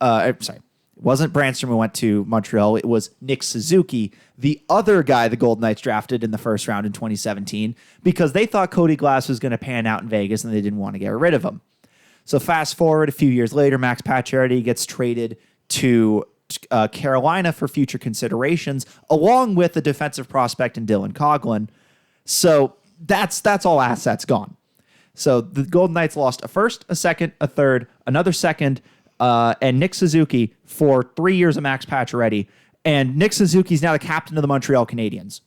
It wasn't Brandstrom who went to Montreal. It was Nick Suzuki, the other guy the Golden Knights drafted in the first round in 2017, because they thought Cody Glass was going to pan out in Vegas and they didn't want to get rid of him. So fast forward a few years later, Max Pacioretty gets traded to Carolina for future considerations, along with the defensive prospect in Dylan Coughlin. So that's all assets gone. So the Golden Knights lost a first, a second, a third, another second, and Nick Suzuki for 3 years of Max Pacioretty. And Nick Suzuki is now the captain of the Montreal Canadiens.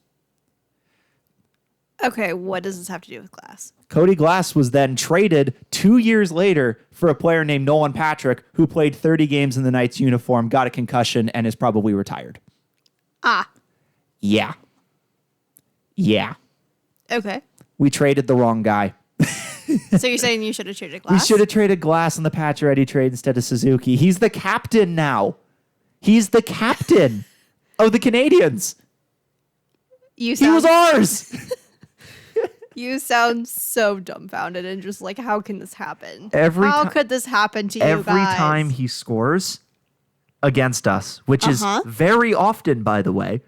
Okay, what does this have to do with Glass? Cody Glass was then traded 2 years later for a player named Nolan Patrick, who played 30 games in the Knights uniform, got a concussion, and is probably retired. Ah. Yeah. Okay. We traded the wrong guy. So you're saying you should have traded Glass? We should have traded Glass in the Pacioretty trade instead of Suzuki. He's the captain now. He's the captain of the Canadiens. He was ours. You sound so dumbfounded and just like, how can this happen? How could this happen to you guys? Every time he scores against us, which is very often, by the way.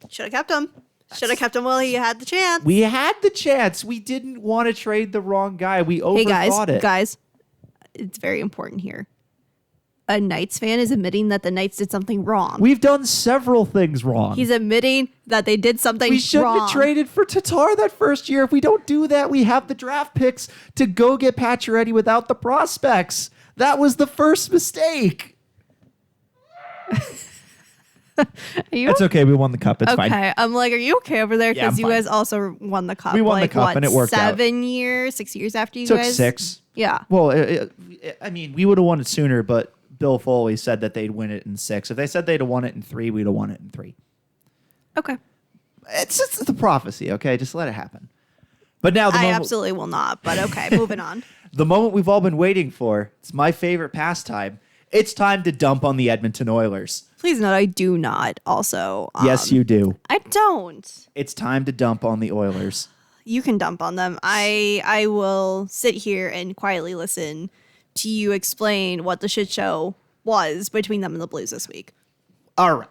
Should have kept him. Should have kept him while he had the chance. We had the chance. We didn't want to trade the wrong guy. We overthought it. Guys, it's very important here. A Knights fan is admitting that the Knights did something wrong. We've done several things wrong. He's admitting that they did something wrong. We shouldn't have traded for Tatar that first year. If we don't do that, we have the draft picks to go get Pacioretty without the prospects. That was the first mistake. It's okay. We won the cup. It's fine. Okay. I'm like, are you okay over there? Yeah, Because you guys also won the cup. We won the cup and it worked out. 6 years after you Took guys? 6. Yeah. Well, I mean, we would have won it sooner, but Bill Foley said that they'd win it in 6. If they said they'd have won it in 3, we'd have won it in 3. Okay. It's the prophecy, okay? Just let it happen. But now I absolutely will not, but okay, moving on. The moment we've all been waiting for. It's my favorite pastime. It's time to dump on the Edmonton Oilers. Please note, I do not also. Yes, you do. I don't. It's time to dump on the Oilers. You can dump on them. I will sit here and quietly listen to you explain what the shit show was between them and the Blues this week. All right.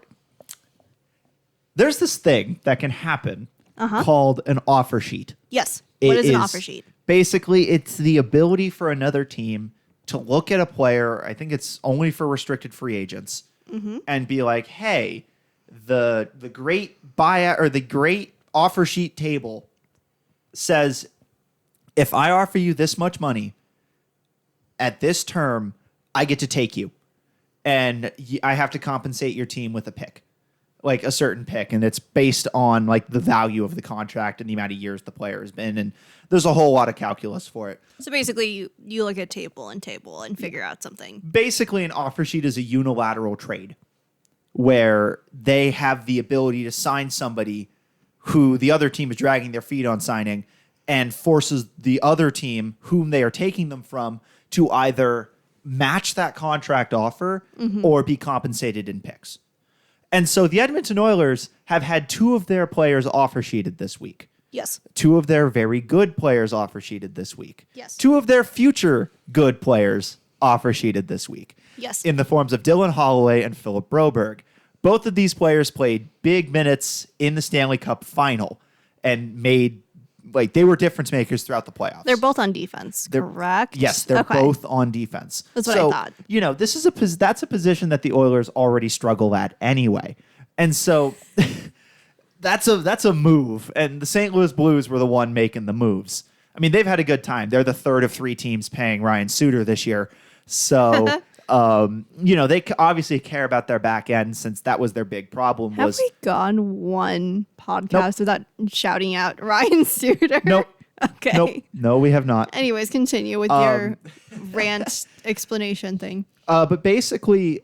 There's this thing that can happen called an offer sheet. Yes. What is an offer sheet? Basically, it's the ability for another team to look at a player. I think it's only for restricted free agents and be like, hey, the great buyout or the great offer sheet table says, if I offer you this much money at this term, I get to take you. And I have to compensate your team with a pick, like a certain pick. And it's based on like the value of the contract and the amount of years the player has been. And there's a whole lot of calculus for it. So basically, you look at table and figure out something. Basically, an offer sheet is a unilateral trade where they have the ability to sign somebody who the other team is dragging their feet on signing and forces the other team, whom they are taking them from, to either match that contract offer or be compensated in picks. And so the Edmonton Oilers have had 2 of their players offer sheeted this week. Yes. 2 of their very good players offer sheeted this week. Yes. 2 of their future good players offer sheeted this week. Yes. In the forms of Dylan Holloway and Philip Broberg. Both of these players played big minutes in the Stanley Cup final and made, like, they were difference makers throughout the playoffs. They're both on defense, correct? Yes, they're both on defense. That's what I thought. You know, this is that's a position that the Oilers already struggle at anyway. And so that's a move. And the St. Louis Blues were the one making the moves. I mean, they've had a good time. They're the 3rd of 3 teams paying Ryan Suter this year. So, you know, they obviously care about their back end since that was their big problem. Have we gone one podcast without shouting out Ryan Suter? Nope. Okay. Nope. No, we have not. Anyways, continue with your rant explanation thing. But basically,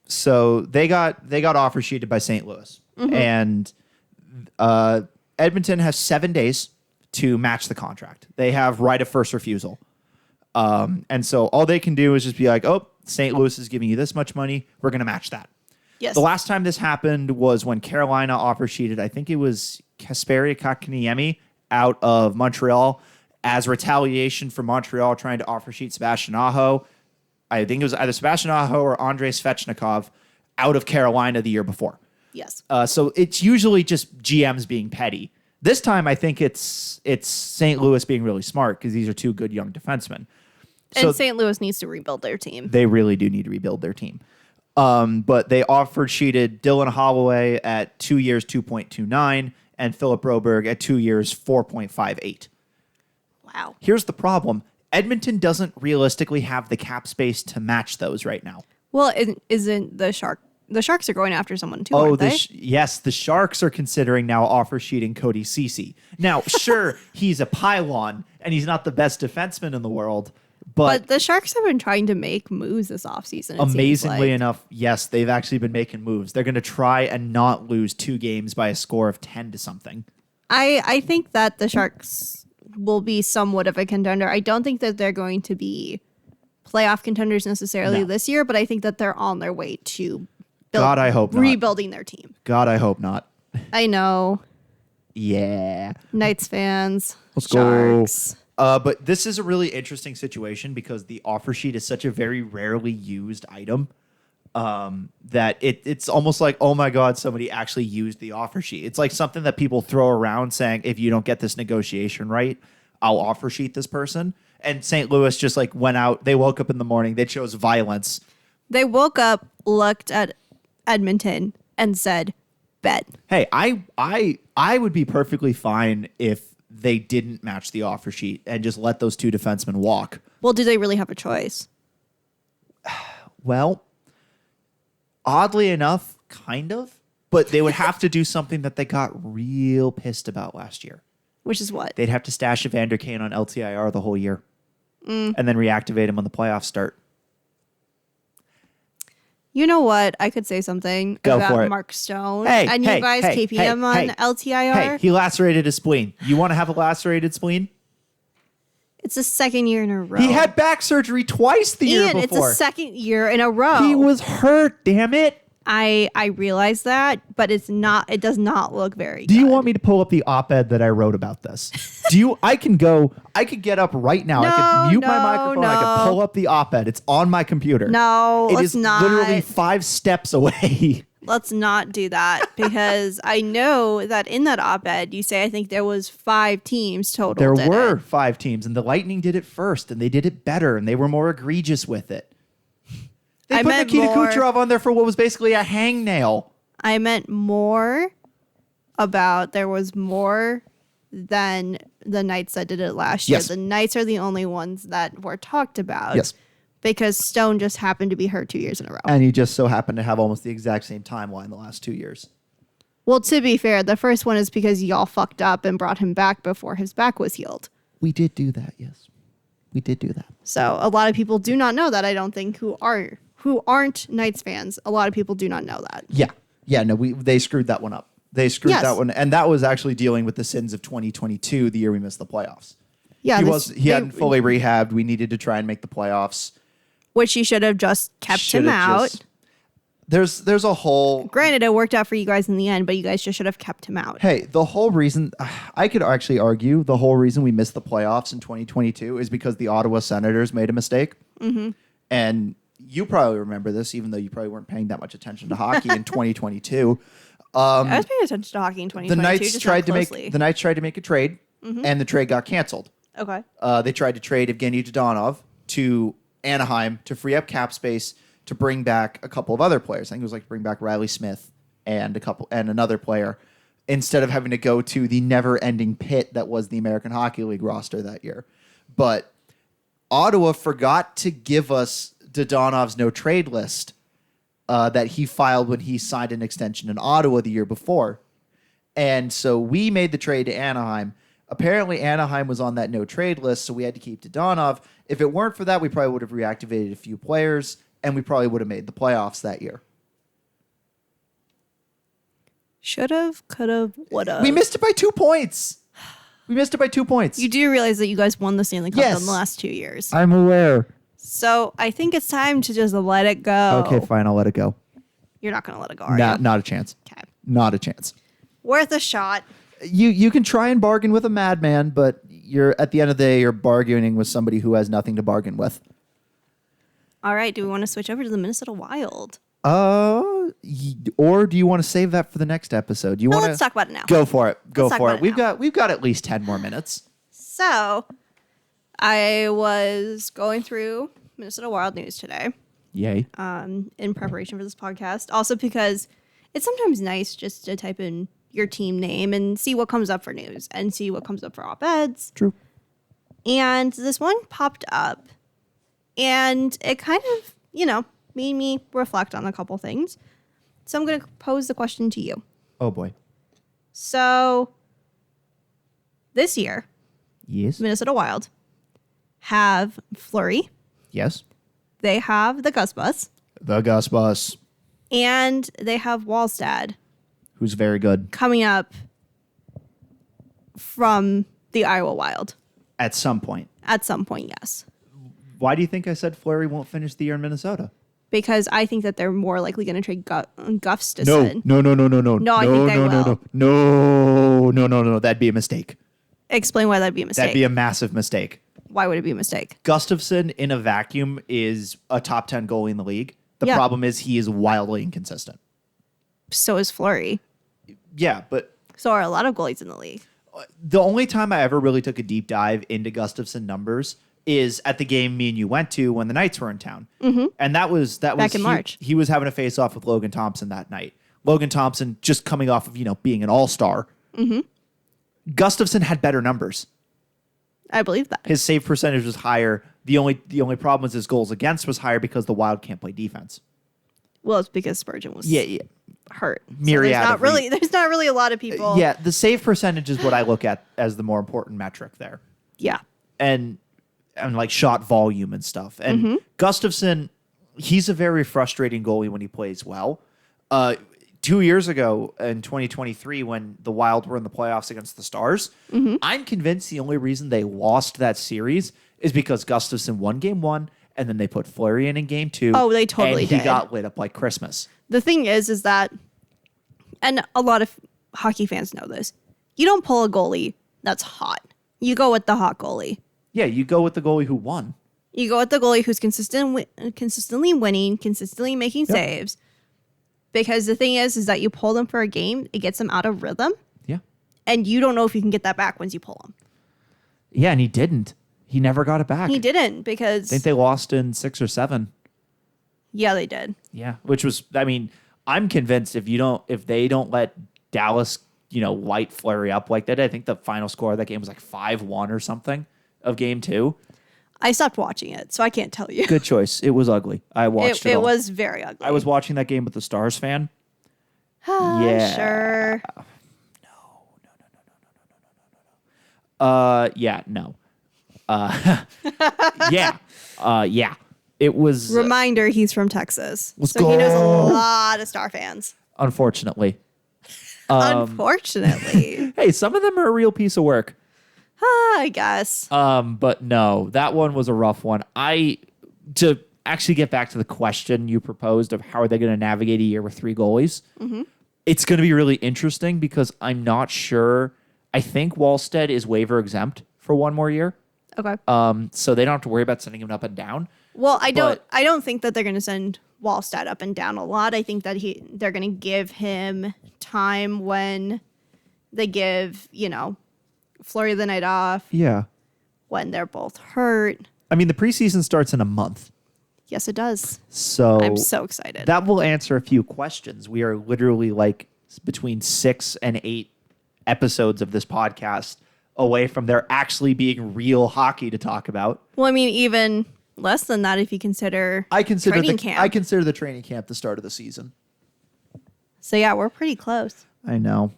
so they got offer sheeted by St. Louis, and Edmonton has 7 days to match the contract. They have right of first refusal. And so all they can do is just be like, oh, St. Louis is giving you this much money. We're going to match that. Yes. The last time this happened was when Carolina offer sheeted, I think it was Kasperi Kotkaniemi out of Montreal as retaliation for Montreal trying to offer sheet Sebastian Aho. I think it was either Sebastian Aho or Andrei Svechnikov out of Carolina the year before. Yes. So it's usually just GMs being petty. This time, I think it's St. Louis being really smart because these are 2 good young defensemen. And St. Louis needs to rebuild their team. They really do need to rebuild their team. But they offered sheeted Dylan Holloway at 2 years, 2.29, and Philip Broberg at 2 years, 4.58. Wow. Here's the problem. Edmonton doesn't realistically have the cap space to match those right now. Well, isn't the Sharks are going after someone too, aren't they? Yes, the Sharks are considering now offer sheeting Cody Ceci. Now, sure, he's a pylon and he's not the best defenseman in the world, but the Sharks have been trying to make moves this offseason. Amazingly enough, yes, they've actually been making moves. They're going to try and not lose 2 games by a score of 10 to something. I think that the Sharks will be somewhat of a contender. I don't think that they're going to be playoff contenders necessarily this year, but I think that they're on their way to God, I hope not. Rebuilding their team. God, I hope not. I know. Yeah. Knights fans. Let's Sharks. go. But this is a really interesting situation because the offer sheet is such a very rarely used item that it's almost like, oh my God, somebody actually used the offer sheet. It's like something that people throw around saying, if you don't get this negotiation right, I'll offer sheet this person. And St. Louis just like went out. They woke up in the morning. They chose violence. They woke up, looked at Edmonton, and said, bet. Hey, I would be perfectly fine if they didn't match the offer sheet and just let those 2 defensemen walk. Well, do they really have a choice? Well, oddly enough, kind of. But they would have to do something that they got real pissed about last year. Which is what? They'd have to stash Evander Kane on LTIR the whole year. And then reactivate him when the playoffs start. You know what? I could say something about Mark Stone. And you guys keeping him on LTIR. Hey, he lacerated his spleen. You want to have a lacerated spleen? It's the second year in a row. He had back surgery twice the year before. It's the second year in a row. He was hurt, damn it. I realize that, but it does not look very good. Do you want me to pull up the op-ed that I wrote about this? I could get up right now. I could mute my microphone. I could pull up the op-ed. It's on my computer. No, it is literally 5 steps away. Let's not do that because I know that in that op-ed you say I think there was 5 teams total. There were 5 teams, and the Lightning did it first, and they did it better, and they were more egregious with it. They put Nikita Kucherov on there for what was basically a hangnail. I meant more about there was more than the Knights that did it last year. Yes. The Knights are the only ones that were talked about. Yes. Because Stone just happened to be hurt 2 years in a row. And he just so happened to have almost the exact same timeline the last 2 years. Well, to be fair, the first one is because y'all fucked up and brought him back before his back was healed. We did do that, yes. We did do that. So a lot of people do not know that, I don't think, who aren't Knights fans. A lot of people do not know that. Yeah, no, they screwed that one up. They screwed that one. And that was actually dealing with the sins of 2022, the year we missed the playoffs. Yeah, he hadn't fully rehabbed. We needed to try and make the playoffs. Which you should have just kept him out. There's a whole... Granted, it worked out for you guys in the end, but you guys just should have kept him out. Hey, the whole reason... I could actually argue the whole reason we missed the playoffs in 2022 is because the Ottawa Senators made a mistake. Mm-hmm. And you probably remember this, even though you probably weren't paying that much attention to hockey in 2022. I was paying attention to hockey in 2022. The Knights tried to make a trade, and the trade got canceled. Okay. They tried to trade Evgeny Dodonov to Anaheim to free up cap space to bring back a couple of other players. I think it was like bring back Riley Smith and another player instead of having to go to the never-ending pit that was the American Hockey League roster that year. But Ottawa forgot to give us Dodonov's no-trade list that he filed when he signed an extension in Ottawa the year before. And so we made the trade to Anaheim. Apparently, Anaheim was on that no-trade list, so we had to keep Dodonov. If it weren't for that, we probably would have reactivated a few players, and we probably would have made the playoffs that year. Should have, could have, would have. We missed it by 2 points. You do realize that you guys won the Stanley Cup in the last 2 years. I'm aware. So I think it's time to just let it go. Okay, fine. I'll let it go. You're not going to let it go, are you? Not a chance. Okay. Not a chance. Worth a shot. You can try and bargain with a madman, but you're at the end of the day, you're bargaining with somebody who has nothing to bargain with. All right. Do we want to switch over to the Minnesota Wild? Or do you want to save that for the next episode? Let's talk about it now. Go for it. Go for it. We've got at least 10 more minutes. So, I was going through Minnesota Wild news today. Yay. In preparation for this podcast. Also because it's sometimes nice just to type in your team name and see what comes up for news and see what comes up for op-eds. True. And this one popped up, and it kind of, made me reflect on a couple things. So I'm going to pose the question to you. Oh, boy. So this year, Yes. Minnesota Wild have Fleury. Yes. They have the Gus Bus. The Gus Bus. And they have Wallstad Who's very good. coming up from the Iowa Wild. At some point. At some point, yes. Why do you think I said Fleury won't finish the year in Minnesota? Because I think that they're more likely going to trade Gustafsson. No. No, I think they will. No. That'd be a mistake. Explain why that'd be a mistake. That'd be a massive mistake. Why would it be a mistake? Gustafsson in a vacuum is a top 10 goalie in the league. The Yeah. problem is he is wildly inconsistent. So is Fleury. Yeah, but So are a lot of goalies in the league. the only time I ever really took a deep dive into Gustafsson numbers is at the game me and you went to when the Knights were in town. Mm-hmm. And that was Back in March. He was having a face-off with Logan Thompson that night. Logan Thompson just coming off of, being an all-star. Mm-hmm. Gustafsson had better numbers. I believe that. His save percentage was higher. The only problem was his goals against was higher because the Wild can't play defense. Well, it's because Spurgeon was hurt. Myriad so of there's not really a lot of people. Yeah, the save percentage is what I look at as the more important metric there. Yeah. And like shot volume and stuff. And Gustafsson, he's a very frustrating goalie when he plays well. 2 years ago in 2023, when the Wild were in the playoffs against the Stars, I'm convinced the only reason they lost that series is because Gustafsson won game one, and then they put Fleury in game two. Oh, they totally and he did. got lit up like Christmas. The thing is that, and a lot of hockey fans know this, you don't pull a goalie that's hot. You go with the hot goalie. Yeah, you go with the goalie who won. You go with the goalie who's consistently winning, consistently making saves. Because the thing is that you pull them for a game, it gets them out of rhythm, Yeah. and you don't know if you can get that back once you pull them. Yeah, and he didn't. He never got it back. He didn't because... I think they lost in 6 or 7. Yeah, they did. Yeah, which was, I'm convinced if they don't let Dallas, light Fleury up like that, I think the final score of that game was like 5-1 or something of game 2. I stopped watching it, so I can't tell you. Good choice. It was ugly. I watched it. It all. was very ugly. I was watching that game with the Stars fan. Yeah. Sure. Yeah, no. Yeah. It was Reminder, he's from Texas. Let's so he knows go. a lot of Star fans. unfortunately. Unfortunately. Hey, some of them are a real piece of work. I guess. But no, that one was a rough one. To actually get back to the question you proposed of how are they going to navigate a year with 3 goalies, it's going to be really interesting because I'm not sure. I think Wallstead is waiver exempt for 1 more year. Okay. So they don't have to worry about sending him up and down. Well, I don't think that they're going to send Wallstad up and down a lot. I think that they're going to give him time when they give, Fleury the night off, Yeah. when they're both hurt. I mean, the preseason starts in a month. Yes, it does. So I'm so excited. that will answer a few questions. We are literally like between 6 and 8 episodes of this podcast away from there actually being real hockey to talk about. Well, I mean, even less than that if you consider training camp. I consider the training camp the start of the season. So yeah, we're pretty close. I know.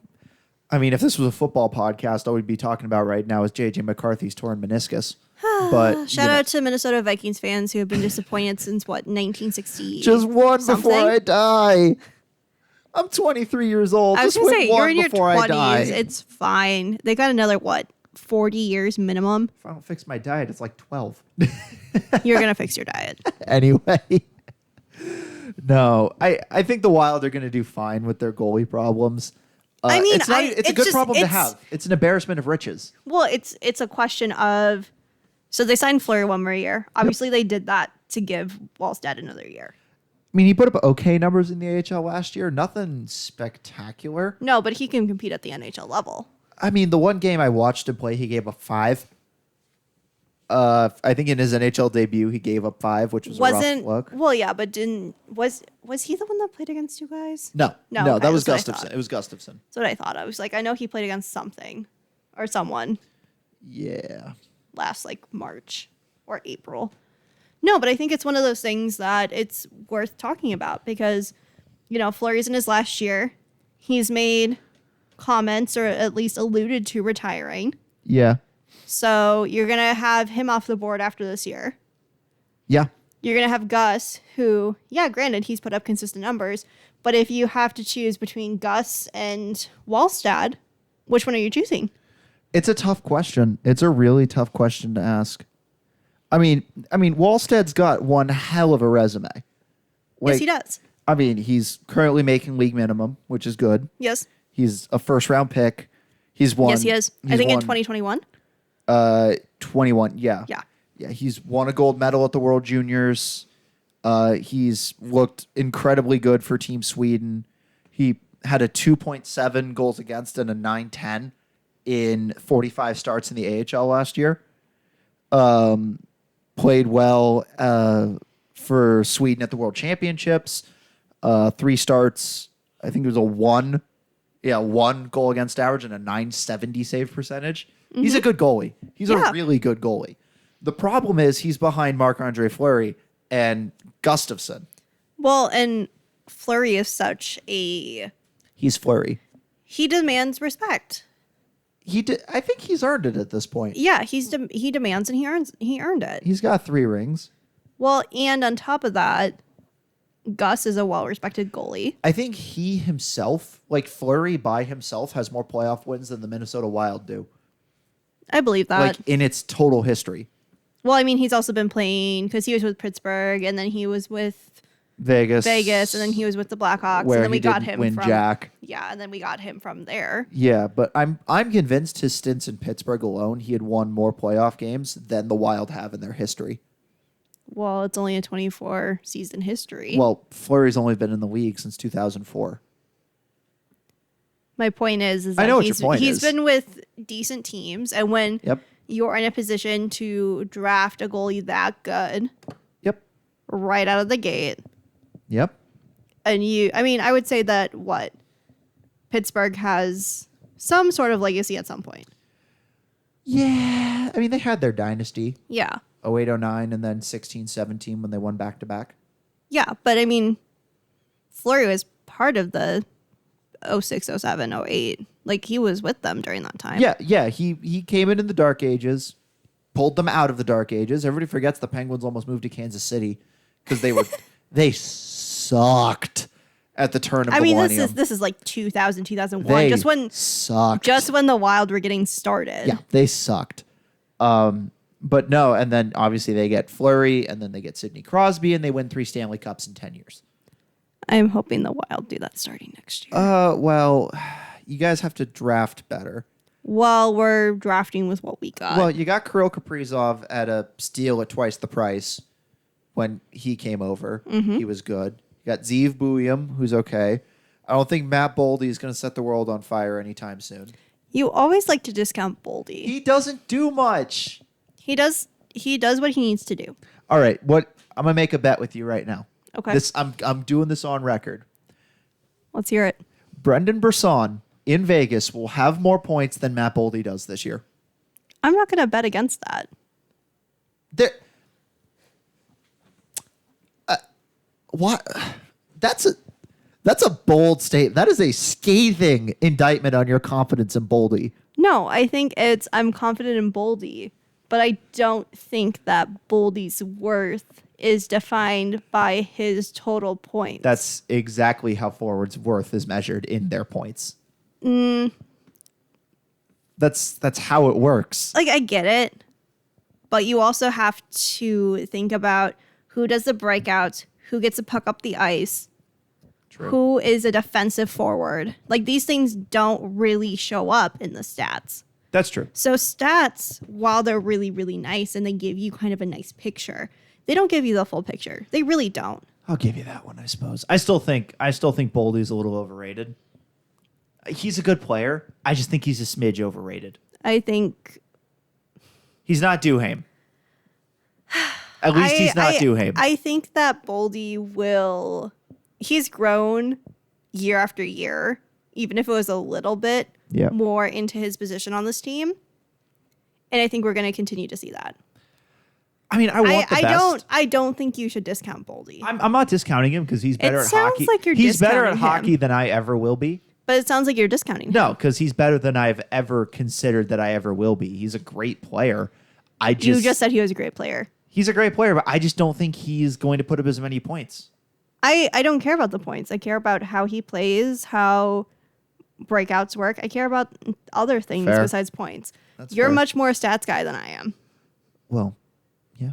I mean, if this was a football podcast, all we'd be talking about right now is JJ McCarthy's torn meniscus. But Shout out to Minnesota Vikings fans who have been disappointed since 1960. just one something? before I die. I'm 23 years old. I was Just going to win say, you're one in your before I 20s. die. It's fine. They got another, 40 years minimum? If I don't fix my diet, it's like 12. You're going to fix your diet. Anyway. No, I think the Wild are going to do fine with their goalie problems. I mean, it's a good problem to have. It's an embarrassment of riches. Well, it's a question of... So they signed Fleury 1 more year. Obviously, they did that to give Wallstead another year. I mean, he put up okay numbers in the AHL last year. Nothing spectacular. No, but he can compete at the NHL level. I mean, the one game I watched him play, he gave up 5. I think in his NHL debut, he gave up 5, which was a rough look. Well, yeah, but was he the one that played against you guys? No, okay, that was that's what I Gustafsson. thought. It was Gustafsson. That's what I thought. I was like, I know he played against something or someone Yeah. last like March or April. No, but I think it's one of those things that it's worth talking about because, Fleury's in his last year. He's made comments or at least alluded to retiring. Yeah. So you're going to have him off the board after this year. Yeah. You're going to have Gus, who, yeah, granted, he's put up consistent numbers. But if you have to choose between Gus and Wallstad, which one are you choosing? It's a tough question. It's a really tough question to ask. I mean, Wallstad's got one hell of a resume. Yes, he does. I mean, he's currently making league minimum, which is good. Yes. He's a first-round pick. He's won. Yes, he is. I think in 2021. 21, yeah. Yeah. Yeah, he's won a gold medal at the World Juniors. He's looked incredibly good for Team Sweden. He had a 2.7 goals against and a 9.10 in 45 starts in the AHL last year. Played well for Sweden at the World Championships. 3 starts. I think it was a 1 goal against average and a 970 save percentage. Mm-hmm. He's a good goalie. He's a really good goalie. The problem is he's behind Marc-Andre Fleury and Gustafsson. Well, and Fleury is such a... He's Fleury. He demands respect. I think he's earned it at this point. Yeah, he demands and he earned it. He's got 3 rings. Well, and on top of that, Gus is a well-respected goalie. I think he himself, like Fleury by himself, has more playoff wins than the Minnesota Wild do. I believe that. Like in its total history. Well, I mean, he's also been playing because he was with Pittsburgh and then he was with Vegas, and then he was with the Blackhawks, where and then we he got didn't him win from Jack. Yeah, and then we got him from there. Yeah, but I'm convinced his stints in Pittsburgh alone, he had won more playoff games than the Wild have in their history. Well, it's only a 24 season history. Well, Fleury's only been in the league since 2004. My point is I know that what your point he's is. been with decent teams, and when you're in a position to draft a goalie that good, right out of the gate, and I would say that Pittsburgh has some sort of legacy at some point. Yeah, I mean they had their dynasty. Yeah. 08-09 and then 16-17 when they won back-to-back. Yeah, but I mean, Fleury was part of the 06, 07, 08. Like, he was with them during that time. Yeah. He came in the Dark Ages, pulled them out of the Dark Ages. Everybody forgets the Penguins almost moved to Kansas City because they sucked at the turn of the millennium. This is like 2000, 2001. They sucked. Just when the Wild were getting started. Yeah, they sucked. But no, and then obviously they get Fleury, and then they get Sidney Crosby, and they win 3 Stanley Cups in 10 years. I'm hoping the Wild do that starting next year. Well, you guys have to draft better. Well, we're drafting with what we got. Well, you got Kirill Kaprizov at a steal at twice the price when he came over. Mm-hmm. He was good. You got Zeev Buium, who's okay. I don't think Matt Boldy is going to set the world on fire anytime soon. You always like to discount Boldy. He doesn't do much. He does what he needs to do. All right, I'm gonna make a bet with you right now. Okay. I'm doing this on record. Let's hear it. Brendan Brisson in Vegas will have more points than Matt Boldy does this year. I'm not gonna bet against that. What? That's a bold statement. That is a scathing indictment on your confidence in Boldy. No, I think I'm confident in Boldy. But I don't think that Boldy's worth is defined by his total points. That's exactly how forwards' worth is measured in their points. That's how it works. Like, I get it. But you also have to think about who does the breakouts, who gets a puck up the ice, who is a defensive forward. Like, these things don't really show up in the stats. That's true. So stats, while they're really, really nice and they give you kind of a nice picture, they don't give you the full picture. They really don't. I'll give you that one, I suppose. I still think Boldy's a little overrated. He's a good player. I just think he's a smidge overrated. I think he's not Duhaime. At least he's not Duhaime. I think that Boldy he's grown year after year, even if it was a little bit more into his position on this team. And I think we're going to continue to see that. I mean, I want the best. I don't think you should discount Boldy. I'm not discounting him because he's better at hockey. Like he's better at him. hockey than I ever will be. But it sounds like you're discounting him. No, because he's better than I've ever considered that I ever will be. He's a great player. You just said he was a great player. He's a great player, but I just don't think he's going to put up as many points. I don't care about the points. I care about how he plays, how breakouts work. I care about other things besides points. You're much more a stats guy than I am. Well, yeah,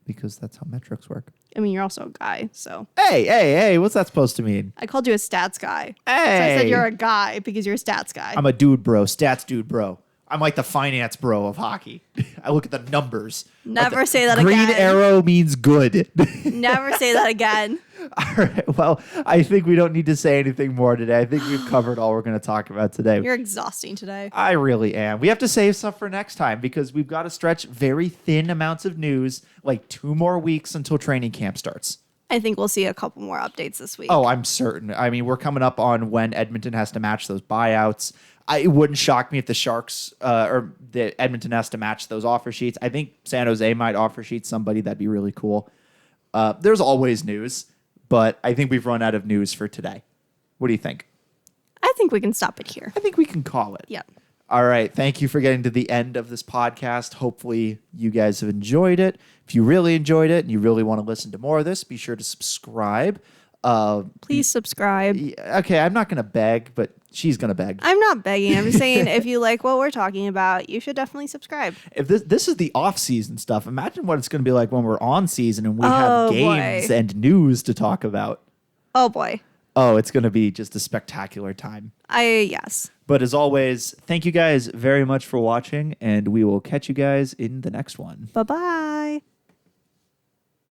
because that's how metrics work. I mean, you're also a guy, so. Hey, what's that supposed to mean? I called you a stats guy. Hey. So I said you're a guy because you're a stats guy. I'm a dude bro, stats dude bro. I'm like the finance bro of hockey. I look at the numbers. Never say that green again. Green arrow means good. Never say that again. All right. Well, I think we don't need to say anything more today. I think we've covered all we're going to talk about today. You're exhausting today. I really am. We have to save stuff for next time because we've got to stretch very thin amounts of news, like 2 more weeks until training camp starts. I think we'll see a couple more updates this week. Oh, I'm certain. I mean, we're coming up on when Edmonton has to match those buyouts. It wouldn't shock me if the Sharks or the Edmonton has to match those offer sheets. I think San Jose might offer sheet somebody. That'd be really cool. There's always news, but I think we've run out of news for today. What do you think? I think we can stop it here. I think we can call it. Yep. All right. Thank you for getting to the end of this podcast. Hopefully you guys have enjoyed it. If you really enjoyed it and you really want to listen to more of this, be sure to subscribe. Please subscribe. Okay, I'm not going to beg, but she's going to beg. I'm not begging. I'm just saying if you like what we're talking about, you should definitely subscribe. If this is the off-season stuff, imagine what it's going to be like when we're on season and we have games and news to talk about. Oh, boy. Oh, it's going to be just a spectacular time. Yes. But as always, thank you guys very much for watching, and we will catch you guys in the next one. Bye-bye.